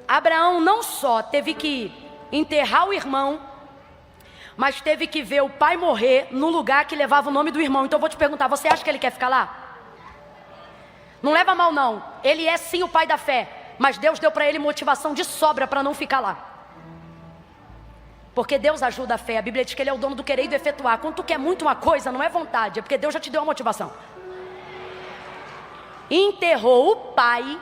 Abraão não só teve que enterrar o irmão, mas teve que ver o pai morrer no lugar que levava o nome do irmão. Então eu vou te perguntar, você acha que ele quer ficar lá? Não leva mal não, ele é sim o pai da fé, mas Deus deu para ele motivação de sobra para não ficar lá. Porque Deus ajuda a fé, a Bíblia diz que Ele é o dono do querer e do efetuar. Quando tu quer muito uma coisa, não é vontade, é porque Deus já te deu a motivação. enterrou o pai,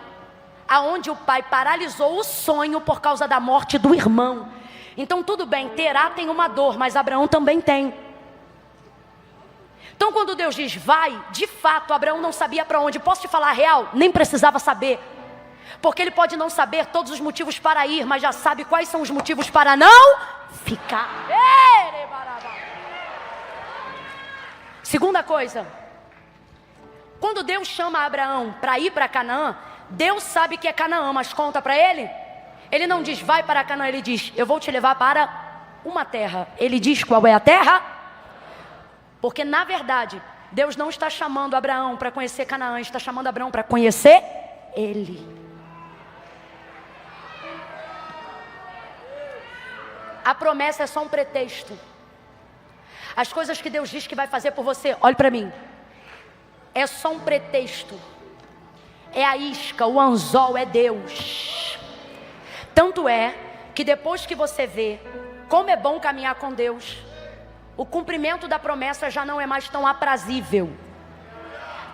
aonde o pai paralisou o sonho por causa da morte do irmão. Então tudo bem, Terá tem uma dor, mas Abraão também tem. Então quando Deus diz vai, de fato Abraão não sabia para onde. Posso te falar a real? Nem precisava saber. Porque ele pode não saber todos os motivos para ir, mas já sabe quais são os motivos para não ficar. Segunda coisa, quando Deus chama Abraão para ir para Canaã, Deus sabe que é Canaã, mas conta para ele. Ele não diz vai para Canaã, ele diz eu vou te levar para uma terra. Ele diz qual é a terra? Porque na verdade, Deus não está chamando Abraão para conhecer Canaã, está chamando Abraão para conhecer ele. A promessa é só um pretexto. As coisas que Deus diz que vai fazer por você, olhe para mim, é só um pretexto. É a isca, o anzol é Deus. Tanto é que depois que você vê como é bom caminhar com Deus, o cumprimento da promessa já não é mais tão aprazível.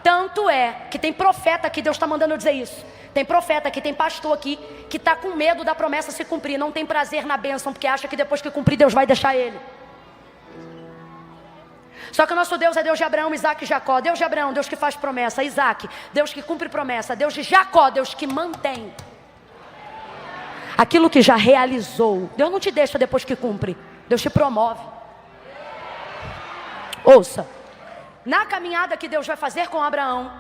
Tanto é que tem profeta aqui, Deus está mandando eu dizer isso. Tem profeta aqui, tem pastor aqui, que está com medo da promessa se cumprir. Não tem prazer na bênção, porque acha que depois que cumprir, Deus vai deixar ele. Só que o nosso Deus é Deus de Abraão, Isaac e Jacó. Deus de Abraão, Deus que faz promessa. Isaac, Deus que cumpre promessa. Deus de Jacó, Deus que mantém aquilo que já realizou. Deus não te deixa depois que cumpre, Deus te promove. Ouça, na caminhada que Deus vai fazer com Abraão,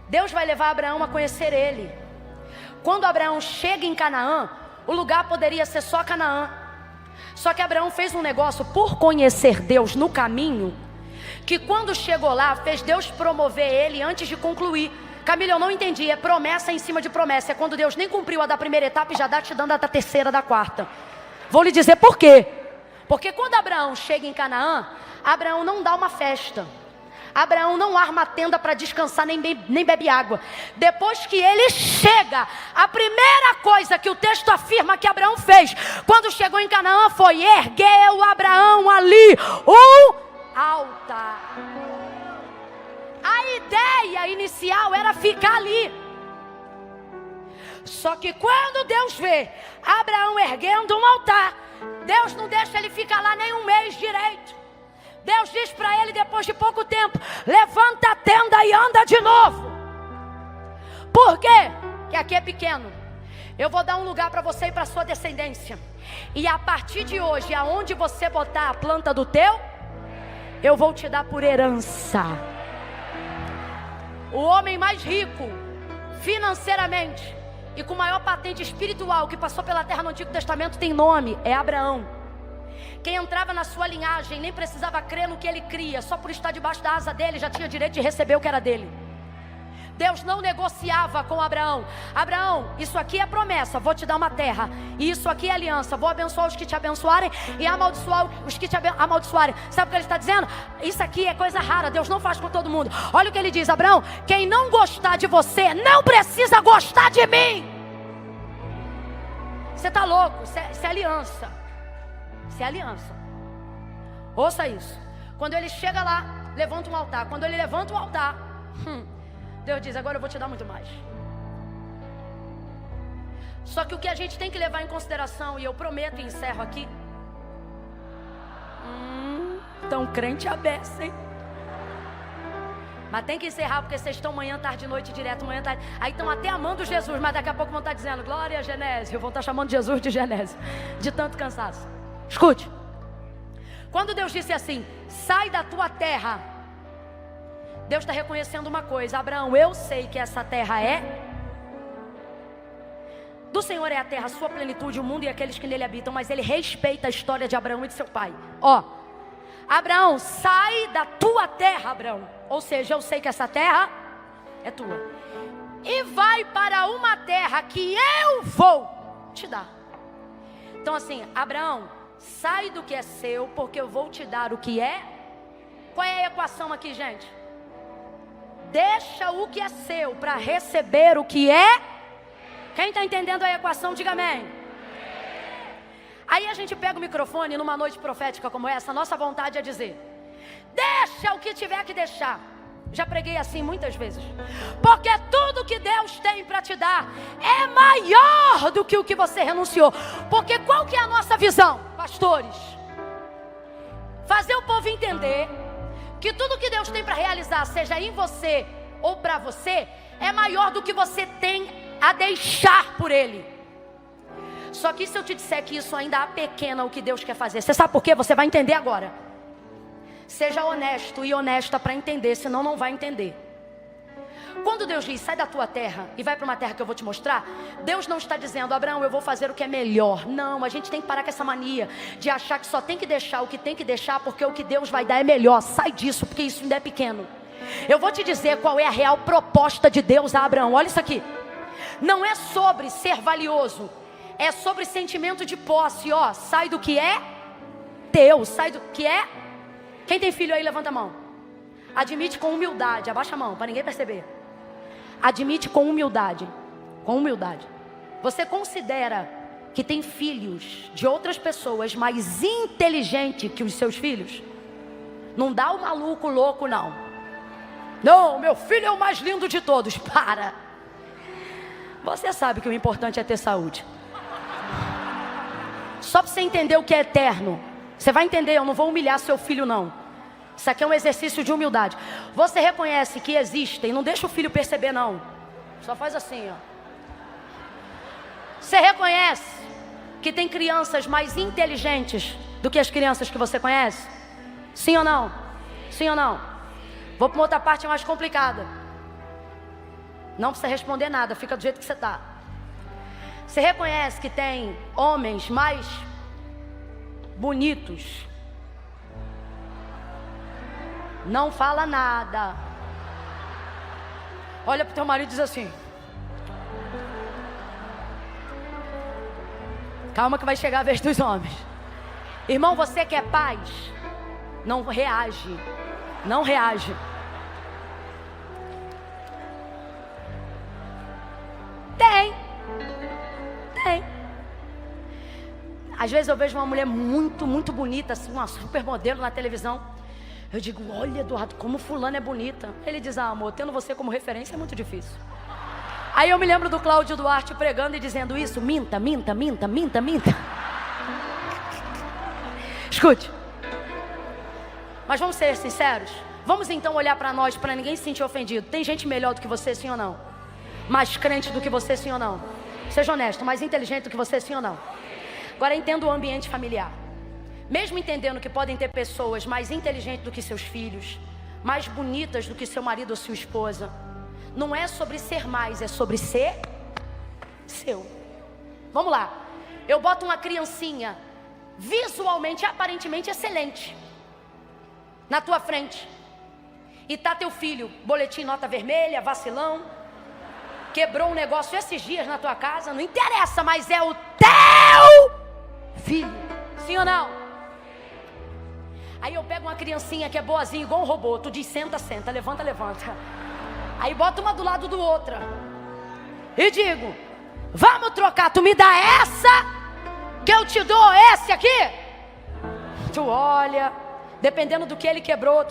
Deus vai levar Abraão a conhecer ele. Quando Abraão chega em Canaã, o lugar poderia ser só Canaã. Só que Abraão fez um negócio por conhecer Deus no caminho, que quando chegou lá, fez Deus promover ele antes de concluir. Camila, eu não entendi, é promessa em cima de promessa. É quando Deus nem cumpriu a da primeira etapa e já está te dando a da terceira, da quarta. Vou lhe dizer por quê. Porque quando Abraão chega em Canaã, Abraão não dá uma festa. Abraão não arma a tenda para descansar, nem bebe água. Depois que ele chega, a primeira coisa que o texto afirma que Abraão fez, quando chegou em Canaã, foi ergueu Abraão ali um altar. A ideia inicial era ficar ali. Só que quando Deus vê Abraão erguendo um altar, Deus não deixa ele ficar lá nem um mês direito. Deus diz para ele depois de pouco tempo: levanta a tenda e anda de novo. Por quê? Que aqui é pequeno. Eu vou dar um lugar para você e para sua descendência. E a partir de hoje, aonde você botar a planta do teu, eu vou te dar por herança. O homem mais rico financeiramente e com maior patente espiritual que passou pela terra no Antigo Testamento tem nome, é Abraão. Quem entrava na sua linhagem nem precisava crer no que ele cria, só por estar debaixo da asa dele já tinha direito de receber o que era dele. Deus não negociava com Abraão. Abraão, isso aqui é promessa, vou te dar uma terra. E isso aqui é aliança, vou abençoar os que te abençoarem e amaldiçoar os que te amaldiçoarem. Sabe o que ele está dizendo? Isso aqui é coisa rara, Deus não faz com todo mundo. Olha o que ele diz: Abraão, quem não gostar de você não precisa gostar de mim. Você está louco, isso é aliança. Isso é aliança. Ouça isso. Quando ele chega lá, levanta um altar. Quando ele levanta o altar, Deus diz: agora eu vou te dar muito mais. Só que o que a gente tem que levar em consideração, e eu prometo e encerro aqui, tão crente a beça, hein? Mas tem que encerrar, porque vocês estão manhã, tarde, noite, direto, manhã, tarde. Aí estão até amando Jesus, mas daqui a pouco vão estar dizendo glória a Genésio. Vão estar chamando Jesus de Genésio, de tanto cansaço. Escute. Quando Deus disse assim: sai da tua terra, Deus está reconhecendo uma coisa: Abraão, eu sei que essa terra é do Senhor, é a terra, a sua plenitude, o mundo e aqueles que nele habitam. Mas ele respeita a história de Abraão e de seu pai. Abraão, sai da tua terra, Abraão. Ou seja, eu sei que essa terra é tua, e vai para uma terra que eu vou te dar. Então assim, Abraão, sai do que é seu, porque eu vou te dar o que é. Qual é a equação aqui, gente? Deixa o que é seu para receber o que é. Quem está entendendo a equação, diga amém. Aí a gente pega o microfone numa noite profética como essa. Nossa vontade é dizer: deixa o que tiver que deixar, Já preguei assim muitas vezes. Porque tudo que Deus tem para te dar é maior do que o que você renunciou. Porque qual que é a nossa visão, pastores? Fazer o povo entender que tudo que Deus tem para realizar, seja em você ou para você, é maior do que você tem a deixar por Ele. Só que se eu te disser que isso ainda apequena o que Deus quer fazer, você sabe por quê? Você vai entender agora. Seja honesto e honesta para entender, senão não vai entender. Quando Deus diz, sai da tua terra e vai para uma terra que eu vou te mostrar, Deus não está dizendo, Abraão, eu vou fazer o que é melhor. Não, a gente tem que parar com essa mania de achar que só tem que deixar o que tem que deixar, porque o que Deus vai dar é melhor. Sai disso, porque isso ainda é pequeno. Eu vou te dizer qual é a real proposta de Deus a Abraão. Olha isso aqui. Não é sobre ser valioso, é sobre sentimento de posse. Ó, sai do que é teu, sai do que é. Quem tem filho aí, levanta a mão. Admite com humildade, abaixa a mão, para ninguém perceber. Admite com humildade. Com humildade. Você considera que tem filhos de outras pessoas mais inteligentes que os seus filhos? Não dá o maluco louco, não. Não, meu filho é o mais lindo de todos. Para. Você sabe que o importante é ter saúde. Só para você entender o que é eterno. Você vai entender, eu não vou humilhar seu filho, não. Isso aqui é um exercício de humildade. Você reconhece que existem, não deixa o filho perceber, não. Só faz assim, ó. Você reconhece que tem crianças mais inteligentes do que as crianças que você conhece? Sim ou não? Sim ou não? Vou para uma outra parte mais complicada. Não precisa responder nada, fica do jeito que você está. Você reconhece que tem homens mais bonitos? Não fala nada. Olha para o teu marido e diz assim: calma que vai chegar a vez dos homens. Irmão, você que é paz, não reage. Não reage. Tem. Às vezes eu vejo uma mulher muito, muito bonita, assim, uma supermodelo na televisão. Eu digo, olha, Eduardo, como fulana é bonita. Ele diz, amor, tendo você como referência é muito difícil. Aí eu me lembro do Cláudio Duarte pregando e dizendo isso. Minta. Escute. Mas vamos ser sinceros. Vamos então olhar para nós, para ninguém se sentir ofendido. Tem gente melhor do que você, sim ou não? Mais crente do que você, sim ou não? Seja honesto, mais inteligente do que você, sim ou não? Agora entenda o ambiente familiar. Mesmo entendendo que podem ter pessoas mais inteligentes do que seus filhos, mais bonitas do que seu marido ou sua esposa, não é sobre ser mais, é sobre ser seu. Vamos lá. Eu boto uma criancinha visualmente, aparentemente excelente na tua frente, e tá teu filho, boletim nota vermelha, vacilão, quebrou um negócio esses dias na tua casa, não interessa, mas é o teu filho, sim ou não? Aí eu pego uma criancinha que é boazinha, igual um robô. Tu diz senta, levanta. Aí bota uma do lado do outra e digo, vamos trocar, tu me dá essa que eu te dou esse aqui? Tu olha, dependendo do que ele quebrou,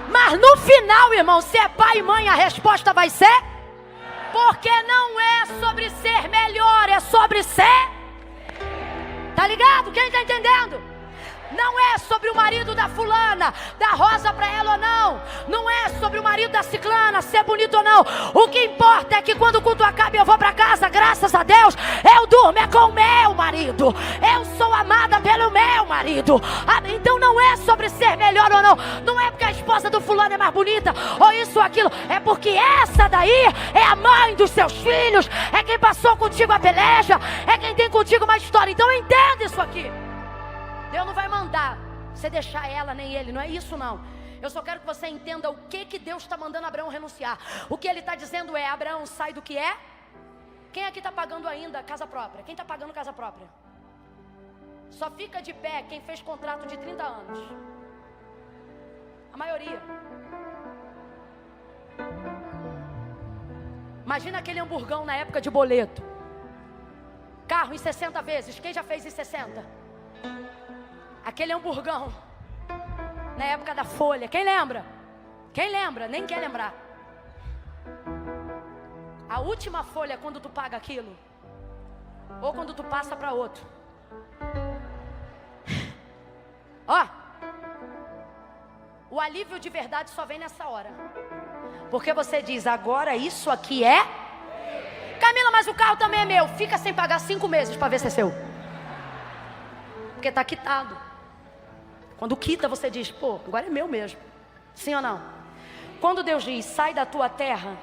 mas no final, irmão, se é pai e mãe, a resposta vai ser, porque não é sobre ser melhor, é sobre ser. Tá ligado? Quem tá entendendo? Não é sobre o marido da fulana dar rosa pra ela ou não. Não é sobre o marido da ciclana ser bonito ou não. O que importa é que quando o culto acaba e eu vou pra casa, graças a Deus, eu durmo é com o meu marido. Eu sou amada pelo meu marido. Então não é sobre ser melhor ou não. Não é porque a esposa do fulano é mais bonita ou isso ou aquilo. É porque essa daí é a mãe dos seus filhos. É quem passou contigo a peleja. É quem tem contigo uma história. Então entenda isso aqui. Deus não vai mandar você deixar ela nem ele, não é isso não. Eu só quero que você entenda o que Deus está mandando Abraão renunciar. O que ele está dizendo é, Abraão, sai do que é. Quem aqui está pagando ainda casa própria? Quem está pagando casa própria? Só fica de pé quem fez contrato de 30 anos. A maioria. Imagina aquele hamburgão na época de boleto. Carro em 60 vezes, quem já fez em 60? Aquele hamburgão na época da folha, quem lembra? Quem lembra? Nem quer lembrar. A última folha é quando tu paga aquilo, ou quando tu passa para outro. Ó, o alívio de verdade só vem nessa hora. Porque você diz, agora isso aqui é... Camila, mas o carro também é meu. Fica sem pagar 5 meses para ver se é seu. Porque está quitado. Quando quita você diz, pô, agora é meu mesmo. Sim ou não? Quando Deus diz, sai da tua terra,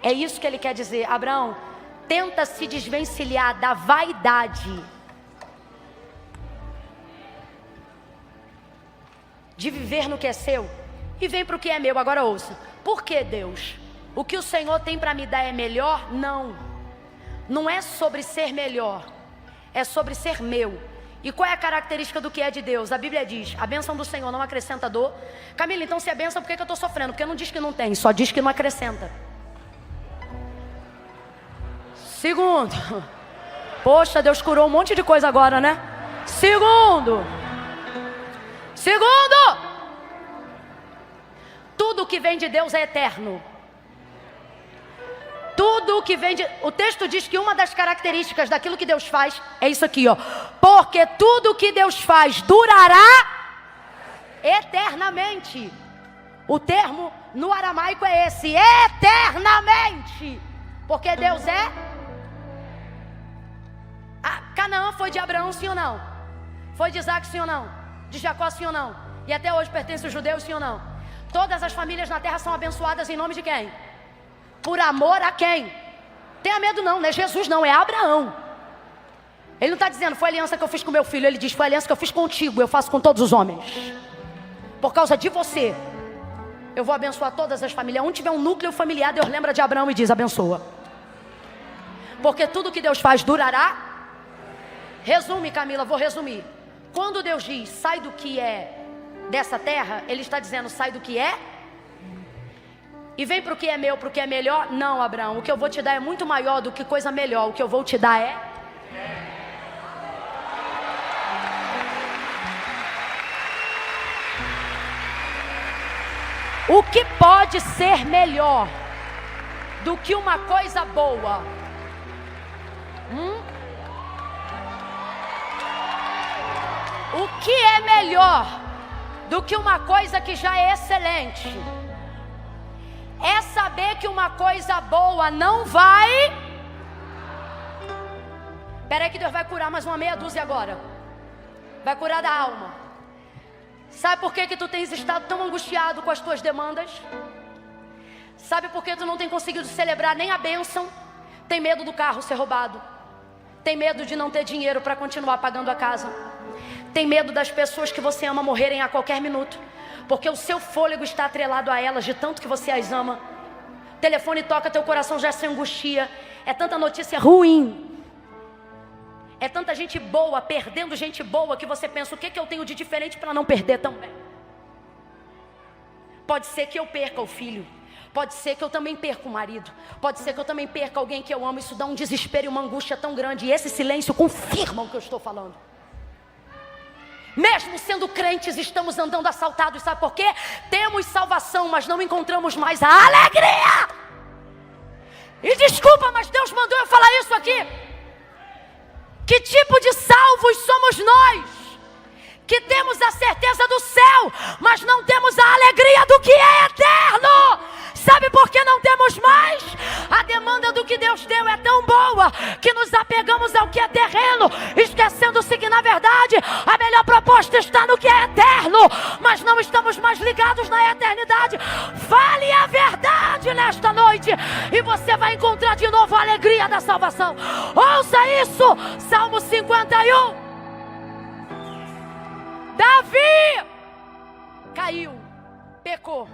é isso que Ele quer dizer. Abraão, tenta se desvencilhar da vaidade de viver no que é seu e vem para o que é meu. Agora ouça, por que Deus? O que o Senhor tem para me dar é melhor? Não, não é sobre ser melhor, é sobre ser meu. E qual é a característica do que é de Deus? A Bíblia diz, a bênção do Senhor não acrescenta dor. Camila, então se é bênção, por que eu estou sofrendo? Porque não diz que não tem, só diz que não acrescenta. Segundo, poxa, Deus curou um monte de coisa agora, né? Segundo, tudo que vem de Deus é eterno. Tudo que vem de... O texto diz que uma das características daquilo que Deus faz é isso aqui, ó. Porque tudo que Deus faz durará eternamente. O termo no aramaico é esse, eternamente. Porque Deus é... Canaã foi de Abraão, sim ou não? Foi de Isaac, sim ou não? De Jacó, sim ou não? E até hoje pertence aos judeus, sim ou não? Todas as famílias na terra são abençoadas em nome de quem? Por amor a quem? Tenha medo não é Jesus não, é Abraão. Ele não está dizendo, foi a aliança que eu fiz com meu filho. Ele diz, foi a aliança que eu fiz contigo, eu faço com todos os homens. Por causa de você, eu vou abençoar todas as famílias. Onde tiver um núcleo familiar, Deus lembra de Abraão e diz, abençoa. Porque tudo que Deus faz durará. Resume, Camila, vou resumir. Quando Deus diz, sai do que é dessa terra, Ele está dizendo, sai do que é e vem para o que é meu, para o que é melhor. Não, Abraão, o que eu vou te dar é muito maior do que coisa melhor. O que eu vou te dar é... O que pode ser melhor do que uma coisa boa? O que é melhor do que uma coisa que já é excelente? É saber que uma coisa boa não vai... Espera aí que Deus vai curar mais uma meia dúzia agora. Vai curar da alma. Sabe por que tu tens estado tão angustiado com as tuas demandas? Sabe por que tu não tem conseguido celebrar nem a bênção? Tem medo do carro ser roubado. Tem medo de não ter dinheiro para continuar pagando a casa. Tem medo das pessoas que você ama morrerem a qualquer minuto. Porque o seu fôlego está atrelado a elas de tanto que você as ama. O telefone toca, teu coração já se angustia. É tanta notícia ruim. É tanta gente boa, perdendo gente boa, que você pensa, o que eu tenho de diferente para não perder também? Pode ser que eu perca o filho. Pode ser que eu também perca o marido. Pode ser que eu também perca alguém que eu amo. Isso dá um desespero e uma angústia tão grande. E esse silêncio confirma o que eu estou falando. Mesmo sendo crentes, estamos andando assaltados. Sabe por quê? Temos salvação, mas não encontramos mais a alegria. E desculpa, mas Deus mandou eu falar isso aqui. Que tipo de salvos somos nós? Que temos a certeza do céu, mas não temos a alegria do que é eterno. Sabe por que não temos mais? A demanda do que Deus deu é tão boa que nos apegamos ao que é terreno, esquecendo-se que na verdade a melhor proposta está no que é eterno, mas não estamos mais ligados na eternidade. Fale a verdade nesta noite e você vai encontrar de novo a alegria da salvação. Ouça isso, Salmo 51. Davi caiu, pecou,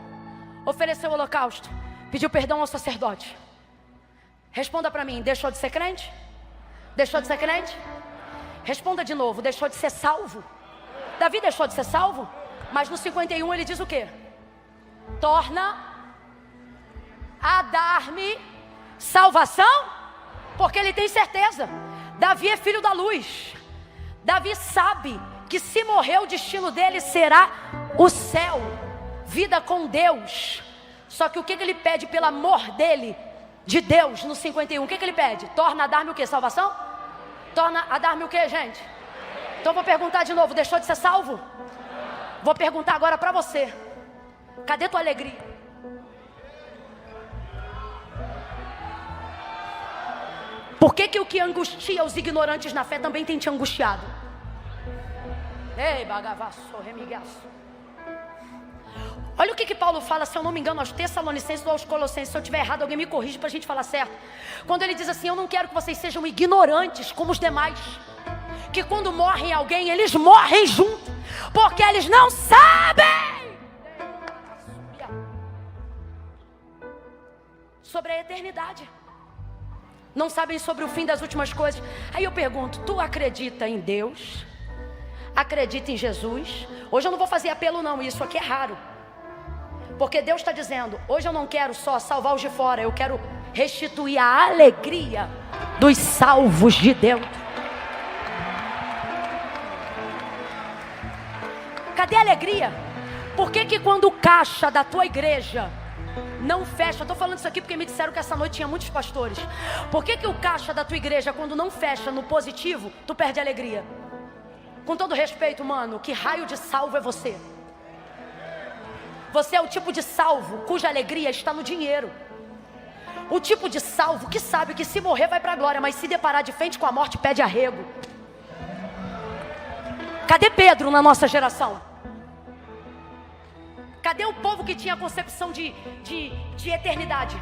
ofereceu o holocausto, pediu perdão ao sacerdote. Responda para mim, deixou de ser crente? Deixou de ser crente? Responda de novo, deixou de ser salvo? Davi deixou de ser salvo? Mas no 51 ele diz o quê? Torna a dar-me salvação? Porque ele tem certeza. Davi é filho da luz. Davi sabe que se morrer o destino dele será o céu. vida com Deus. Só que o que ele pede pelo amor dele, de Deus, no 51? O que ele pede? Torna a dar-me o quê? Salvação? Torna a dar-me o quê, gente? Então vou perguntar de novo, deixou de ser salvo? Vou perguntar agora para você. Cadê tua alegria? Por que o que angustia os ignorantes na fé também tem te angustiado? Ei, bagavaço, remigaço. Olha o que Paulo fala, se eu não me engano, aos Tessalonicenses ou aos Colossenses. Se eu estiver errado, alguém me corrige para a gente falar certo. Quando ele diz assim: eu não quero que vocês sejam ignorantes como os demais, que quando morrem alguém, eles morrem junto, porque eles não sabem sobre a eternidade, não sabem sobre o fim das últimas coisas. Aí eu pergunto: tu acredita em Deus? Acredita em Jesus? Hoje eu não vou fazer apelo não, isso aqui é raro, porque Deus está dizendo: hoje eu não quero só salvar os de fora, eu quero restituir a alegria dos salvos de dentro. Cadê a alegria? Por que quando o caixa da tua igreja não fecha? Estou falando isso aqui porque me disseram que essa noite tinha muitos pastores. Por que o caixa da tua igreja, quando não fecha no positivo, tu perde a alegria? Com todo respeito, mano, que raio de salvo é você? Você é o tipo de salvo cuja alegria está no dinheiro. O tipo de salvo que sabe que se morrer vai para a glória, mas se deparar de frente com a morte pede arrego. Cadê Pedro na nossa geração? Cadê o povo que tinha a concepção de eternidade?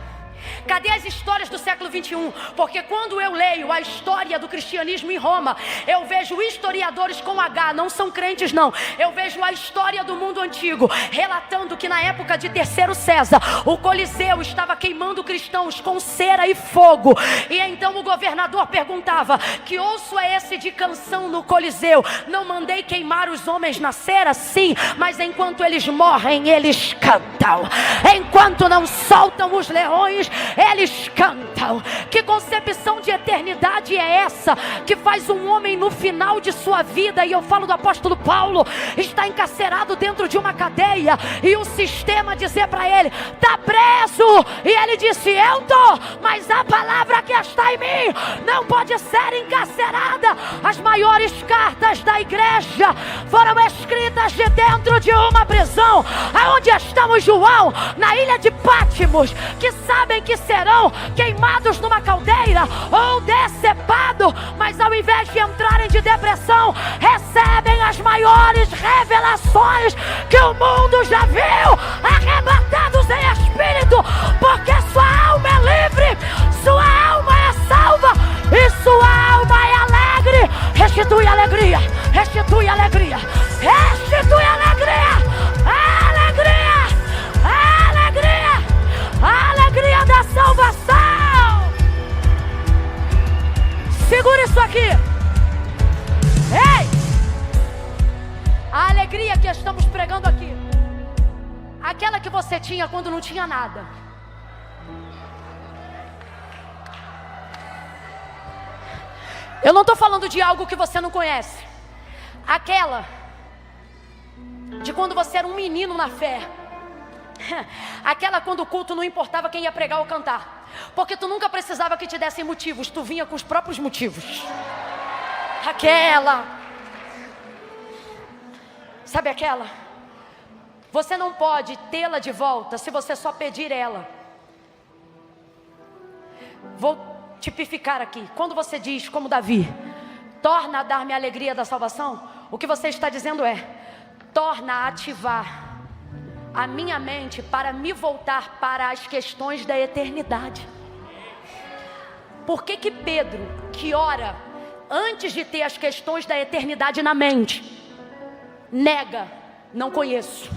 Cadê as histórias do século 21? Porque quando eu leio a história do cristianismo em Roma, eu vejo historiadores com H, não são crentes não. Eu vejo a história do mundo antigo, relatando que na época de Terceiro César, o Coliseu estava queimando cristãos com cera e fogo. E então o governador perguntava: que osso é esse de canção no Coliseu? Não mandei queimar os homens na cera? Sim, mas enquanto eles morrem, eles cantam. Enquanto não soltam os leões, eles cantam. Que concepção de eternidade é essa que faz um homem no final de sua vida, e eu falo do apóstolo Paulo, está encarcerado dentro de uma cadeia, e o sistema dizer para ele: está preso, e ele disse: eu tô, mas a palavra que está em mim não pode ser encarcerada. As maiores cartas da igreja foram escritas de dentro de uma prisão. Aonde estamos, João? Na ilha de Pátimos, que sabem que serão queimados numa caldeira ou decepados, mas ao invés de entrarem de depressão, recebem as maiores revelações que o mundo já viu, arrebatados em espírito, porque sua alma é livre, sua alma é salva e sua alma é alegre. Restitui a alegria, restitui a alegria, restitui a alegria, a alegria, a alegria, a alegria da salvação. Segura isso aqui. Ei! A alegria que estamos pregando aqui, aquela que você tinha quando não tinha nada. Eu não estou falando de algo que você não conhece. Aquela de quando você era um menino na fé. Aquela quando o culto não importava quem ia pregar ou cantar, porque tu nunca precisava que te dessem motivos, tu vinha com os próprios motivos. Aquela, sabe aquela? Você não pode tê-la de volta se você só pedir ela. Vou tipificar aqui. Quando você diz, como Davi, torna a dar-me a alegria da salvação, o que você está dizendo é: torna a ativar a minha mente para me voltar para as questões da eternidade. Por que Pedro, que ora antes de ter as questões da eternidade na mente, nega: não conheço?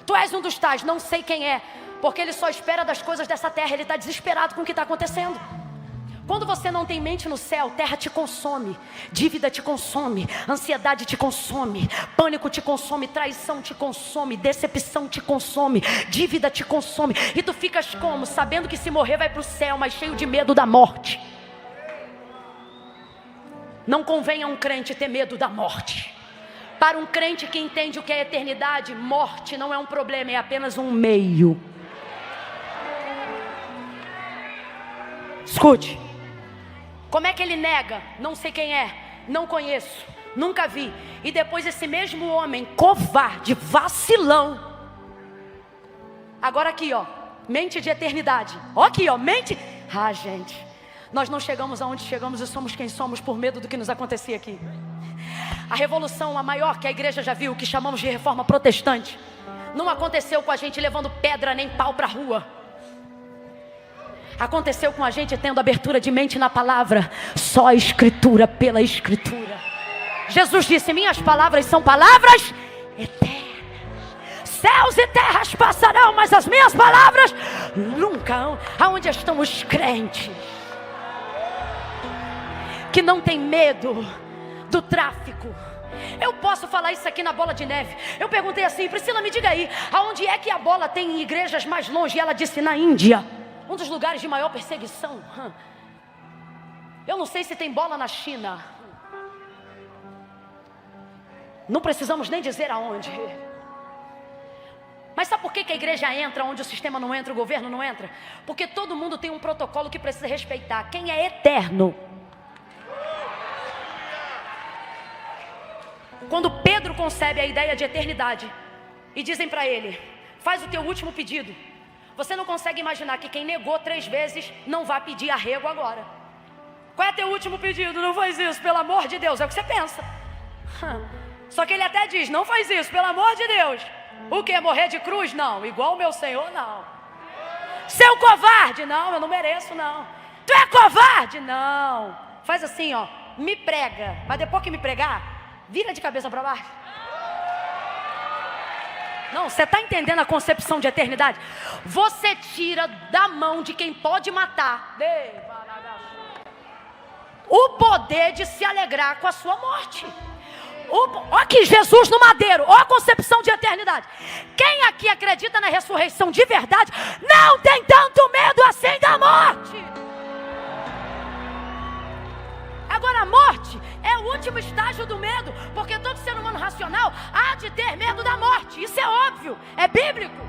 Tu és um dos tais, não sei quem é, porque ele só espera das coisas dessa terra, ele está desesperado com o que está acontecendo. Quando você não tem mente no céu, terra te consome, dívida te consome, ansiedade te consome, pânico te consome, traição te consome, decepção te consome, dívida te consome. E tu ficas como? Sabendo que se morrer vai para o céu, mas cheio de medo da morte. Não convém a um crente ter medo da morte. Para um crente que entende o que é eternidade, morte não é um problema, é apenas um meio. Escute, como é que ele nega? Não sei quem é, não conheço, nunca vi. E depois esse mesmo homem, covarde, vacilão. Agora aqui ó, mente de eternidade. Ó aqui ó, mente. Ah gente, nós não chegamos aonde chegamos e somos quem somos por medo do que nos acontecia aqui. A revolução, a maior que a igreja já viu, que chamamos de reforma protestante, não aconteceu com a gente levando pedra nem pau para a rua. Aconteceu com a gente tendo abertura de mente na palavra. Só a escritura pela escritura. Jesus disse, minhas palavras são palavras eternas. Céus e terras passarão, mas as minhas palavras nunca. Aonde estão os crentes que não tem medo do tráfico? Eu posso falar isso aqui na Bola de Neve. Eu perguntei assim, Priscila, me diga aí, aonde é que a bola tem igrejas mais longe? E ela disse, na Índia, um dos lugares de maior perseguição. Eu não sei se tem bola na China. Não precisamos nem dizer aonde. Mas sabe por que a igreja entra onde o sistema não entra, o governo não entra? Porque todo mundo tem um protocolo que precisa respeitar. Quem é eterno? Quando Pedro concebe a ideia de eternidade e dizem para ele, faz o teu último pedido. Você não consegue imaginar que quem negou 3 vezes não vai pedir arrego agora. Qual é teu último pedido? Não faz isso, pelo amor de Deus. É o que você pensa. Só que ele até diz, não faz isso, pelo amor de Deus. O que? Morrer de cruz? Não. Igual o meu Senhor? Não. Seu covarde? Não, eu não mereço não. Tu é covarde? Não. Faz assim ó, me prega. Mas depois que me pregar, vira de cabeça para baixo. Não, você está entendendo a concepção de eternidade? Você tira da mão de quem pode matar o poder de se alegrar com a sua morte. Olha aqui, Jesus no madeiro. Olha a concepção de eternidade. Quem aqui acredita na ressurreição de verdade não tem tanto medo assim da morte. Agora a morte é o último estágio do medo, porque todo ser humano racional há de ter medo da morte. Isso é óbvio, é bíblico.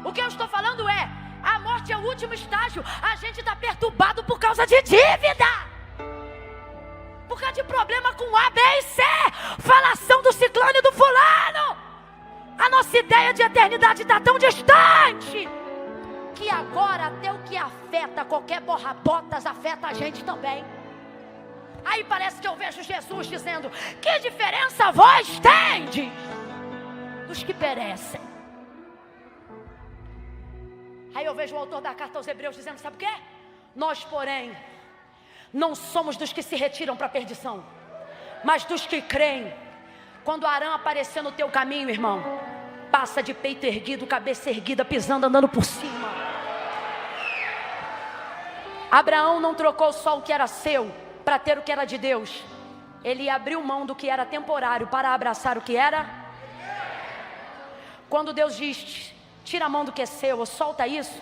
O que eu estou falando é, a morte é o último estágio. A gente está perturbado por causa de dívida, por causa de problema com A, B e C, falação do ciclone do fulano. A nossa ideia de eternidade está tão distante que agora até o que afeta qualquer borra-botas afeta a gente também. Aí parece que eu vejo Jesus dizendo, que diferença vós tendes dos que perecem? Aí eu vejo o autor da carta aos Hebreus dizendo, sabe o quê? Nós, porém, não somos dos que se retiram para a perdição, mas dos que creem. Quando Arã aparecer no teu caminho, irmão, passa de peito erguido, cabeça erguida, pisando, andando por cima. Abraão não trocou só o que era seu para ter o que era de Deus. Ele abriu mão do que era temporário para abraçar o que era. Quando Deus diz, tira a mão do que é seu, ou solta isso,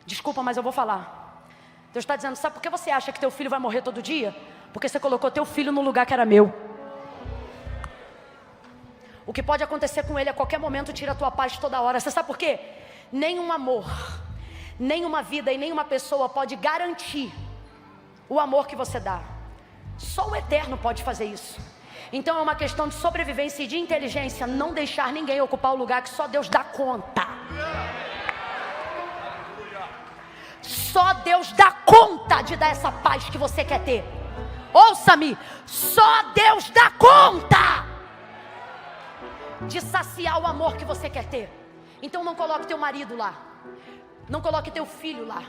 desculpa, mas eu vou falar. Deus está dizendo, sabe por que você acha que teu filho vai morrer todo dia? Porque você colocou teu filho no lugar que era meu. O que pode acontecer com ele a qualquer momento tira a tua paz toda hora. Você sabe por quê? Nenhum amor, nenhuma vida e nenhuma pessoa pode garantir o amor que você dá. Só o eterno pode fazer isso. Então é uma questão de sobrevivência e de inteligência, não deixar ninguém ocupar o lugar que só Deus dá conta. Só Deus dá conta de dar essa paz que você quer ter. Ouça-me, só Deus dá conta de saciar o amor que você quer ter. Então não coloque teu marido lá, não coloque teu filho lá.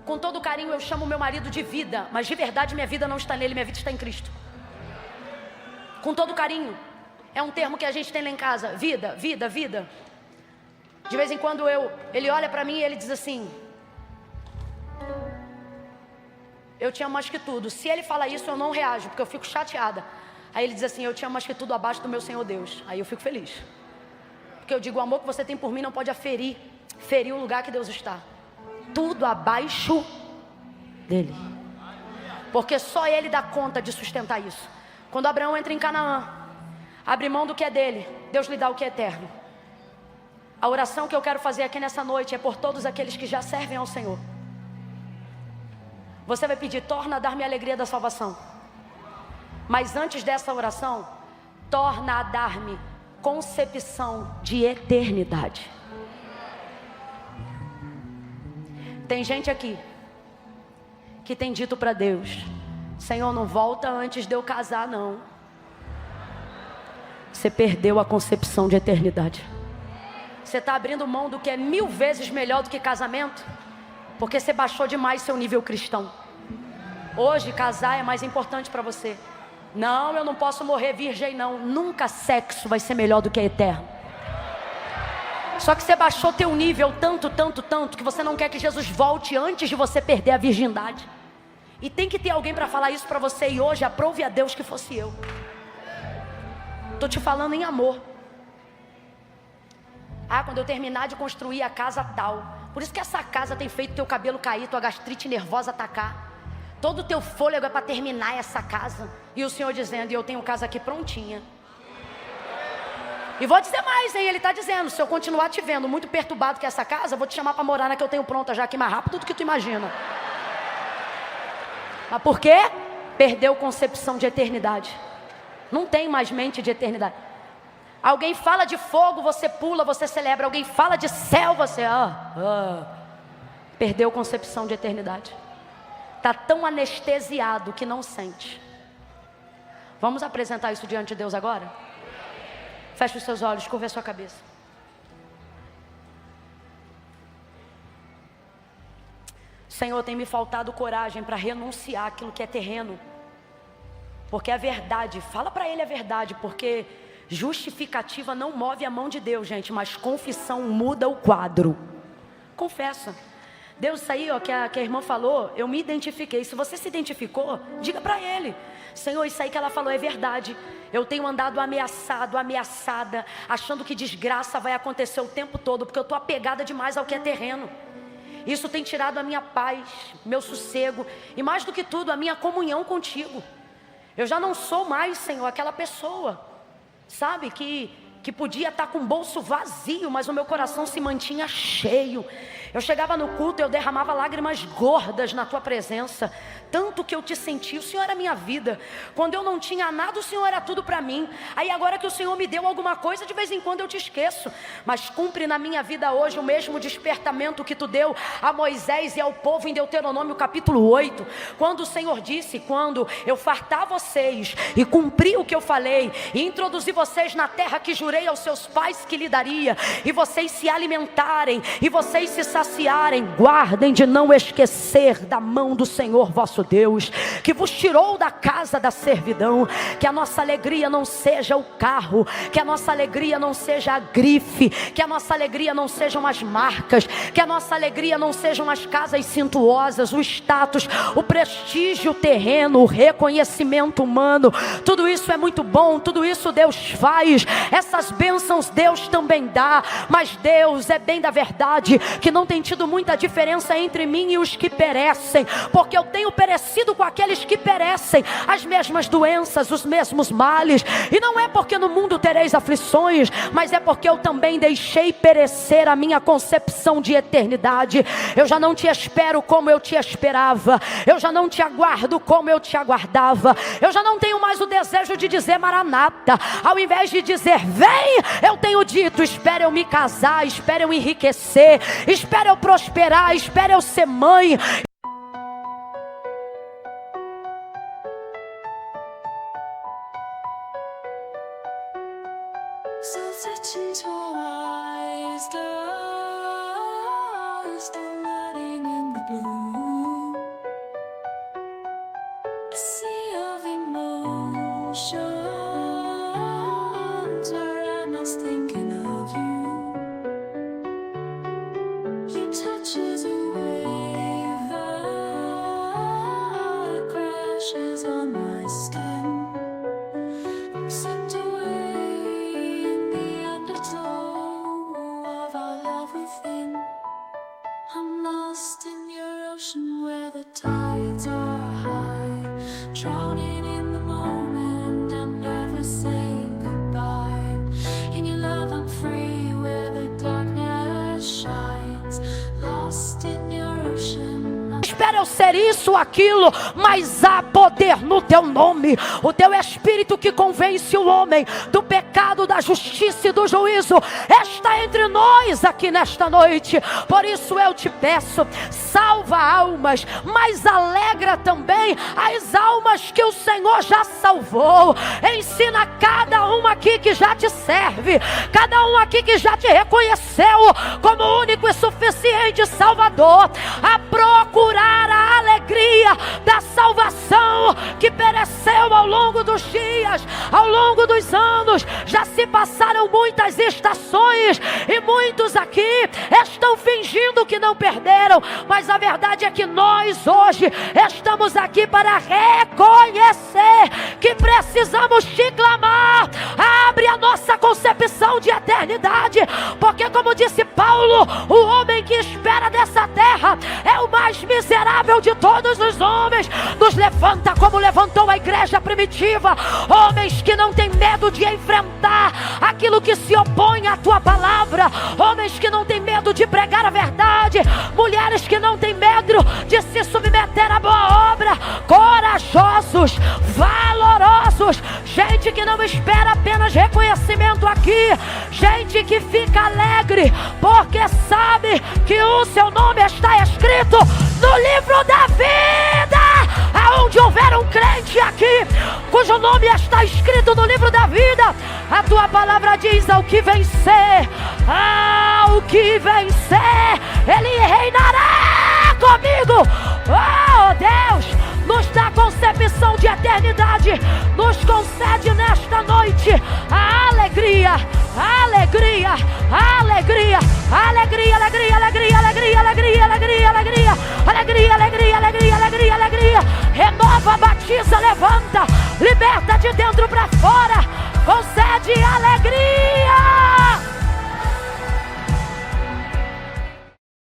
Com todo carinho eu chamo meu marido de vida, mas de verdade minha vida não está nele, minha vida está em Cristo. Com todo carinho, é um termo que a gente tem lá em casa, vida, vida, vida. De vez em quando ele olha para mim e ele diz assim, eu te amo mais que tudo. Se ele fala isso eu não reajo, porque eu fico chateada. Aí ele diz assim, eu te amo mais que tudo abaixo do meu Senhor Deus. Aí eu fico feliz, porque eu digo, o amor que você tem por mim não pode ferir o lugar que Deus está. Tudo abaixo dele, porque só ele dá conta de sustentar isso. Quando Abraão entra em Canaã, Abre mão do que é dele, Deus lhe dá o que é eterno. A oração que eu quero fazer aqui nessa noite é por todos aqueles que já servem ao Senhor. Você vai pedir: torna a dar-me a alegria da salvação. Mas antes dessa oração, torna a dar-me concepção de eternidade. Tem gente aqui que tem dito para Deus: Senhor, não volta antes de eu casar, não. Você perdeu a concepção de eternidade. Você está abrindo mão do que é 1000 vezes melhor do que casamento, porque você baixou demais seu nível cristão. Hoje casar é mais importante para você. Não, eu não posso morrer virgem, não. Nunca sexo vai ser melhor do que eterno. Só que você baixou teu nível tanto, que você não quer que Jesus volte antes de você perder a virgindade. E tem que ter alguém para falar isso para você. E hoje aprove a Deus que fosse eu. Estou te falando em amor. Quando eu terminar de construir a casa tal. Por isso que essa casa tem feito teu cabelo cair, tua gastrite nervosa atacar. Todo o teu fôlego é para terminar essa casa. E o Senhor dizendo: e eu tenho casa aqui prontinha. E vou dizer mais, hein? Ele está dizendo: se eu continuar te vendo muito perturbado com essa casa, vou te chamar para morar na que eu tenho pronta já aqui mais rápido do que tu imagina. Mas por quê? Perdeu concepção de eternidade. Não tem mais mente de eternidade. Alguém fala de fogo, você pula, você celebra. Alguém fala de céu, você perdeu concepção de eternidade. Está tão anestesiado que não sente. Vamos apresentar isso diante de Deus agora? Feche os seus olhos, curva a sua cabeça. Senhor, tem me faltado coragem para renunciar aquilo que é terreno. Porque a verdade, fala para ele a verdade, porque justificativa não move a mão de Deus, gente, mas confissão muda o quadro. Confessa. Deus, isso aí que a irmã falou, eu me identifiquei. Se você se identificou, diga para ele: Senhor, isso aí que ela falou é verdade. Eu tenho andado ameaçado, ameaçada, achando que desgraça vai acontecer o tempo todo, porque eu estou apegada demais ao que é terreno. Isso tem tirado a minha paz, meu sossego, e mais do que tudo, a minha comunhão contigo. Eu já não sou mais, Senhor, aquela pessoa, sabe, que podia estar com o bolso vazio, mas o meu coração se mantinha cheio. Eu chegava no culto, eu derramava lágrimas gordas na tua presença. Tanto que eu te senti, o Senhor era a minha vida. Quando eu não tinha nada, o Senhor era tudo para mim. Aí agora que o Senhor me deu alguma coisa, de vez em quando eu te esqueço. Mas cumpre na minha vida hoje o mesmo despertamento que tu deu a Moisés e ao povo em Deuteronômio capítulo 8. Quando o Senhor disse: quando eu fartar vocês e cumprir o que eu falei, e introduzir vocês na terra que jurei aos seus pais que lhe daria, e vocês se alimentarem, e vocês se saciarem, guardem de não esquecer da mão do Senhor vosso Deus, que vos tirou da casa da servidão. Que a nossa alegria não seja o carro, que a nossa alegria não seja a grife, que a nossa alegria não sejam as marcas, que a nossa alegria não sejam as casas suntuosas, o status, o prestígio terreno, o reconhecimento humano. Tudo isso é muito bom, tudo isso Deus faz, essas bênçãos Deus também dá, mas Deus é bem da verdade que não tem tido muita diferença entre mim e os que perecem, porque eu tenho perecido com aqueles que perecem, as mesmas doenças, os mesmos males. E não é porque no mundo tereis aflições, mas é porque eu também deixei perecer a minha concepção de eternidade. Eu já não te espero como eu te esperava, eu já não te aguardo como eu te aguardava, eu já não tenho mais o desejo de dizer Maranata. Ao invés de dizer vem, eu tenho dito: espera eu me casar, espera eu enriquecer, espera eu prosperar, espera eu ser mãe. Drowning in the moment and never saying goodbye. espera eu ser isso, aquilo, mas há poder no teu nome. O teu Espírito que convence o homem do pecado, da justiça e do juízo está entre nós aqui nesta noite. Por isso eu te peço, salva almas, mas alegra também as almas que o Senhor já salvou. Ensina cada um aqui que já te serve, cada um aqui que já te reconheceu como único e suficiente Salvador, a procurar a alegria da salvação que pereceu ao longo dos dias, ao longo dos anos. Já se passaram muitas estações e muitos aqui estão fingindo que não perderam, mas a verdade é que nós hoje estamos aqui para reconhecer que precisamos te clamar. Abre a nossa concepção de eternidade, porque como disse Paulo, o homem que espera dessa terra é o mais miserável de todos os homens. Nos levanta como levantou a igreja primitiva, homens que não têm medo de enfrentar aquilo que se opõe à tua palavra, homens que não têm medo de pregar a verdade, mulheres que não têm medo de se submeter à boa obra, corajosos, valorosos, gente que não espera apenas reconhecimento aqui, gente que fica alegre porque sabe que o seu nome está escrito no livro da vida. Aonde houver um crente aqui cujo nome está escrito no livro da vida, a tua palavra diz: ao que vencer, ao que vencer, ele reinará comigo. Oh Deus, nos dá concepção de eternidade, nos concede nesta noite a alegria, alegria, alegria, alegria, alegria, alegria, alegria, alegria, alegria, alegria, alegria, alegria, alegria, alegria, alegria. Renova, batiza, levanta, liberta de dentro para fora, concede alegria.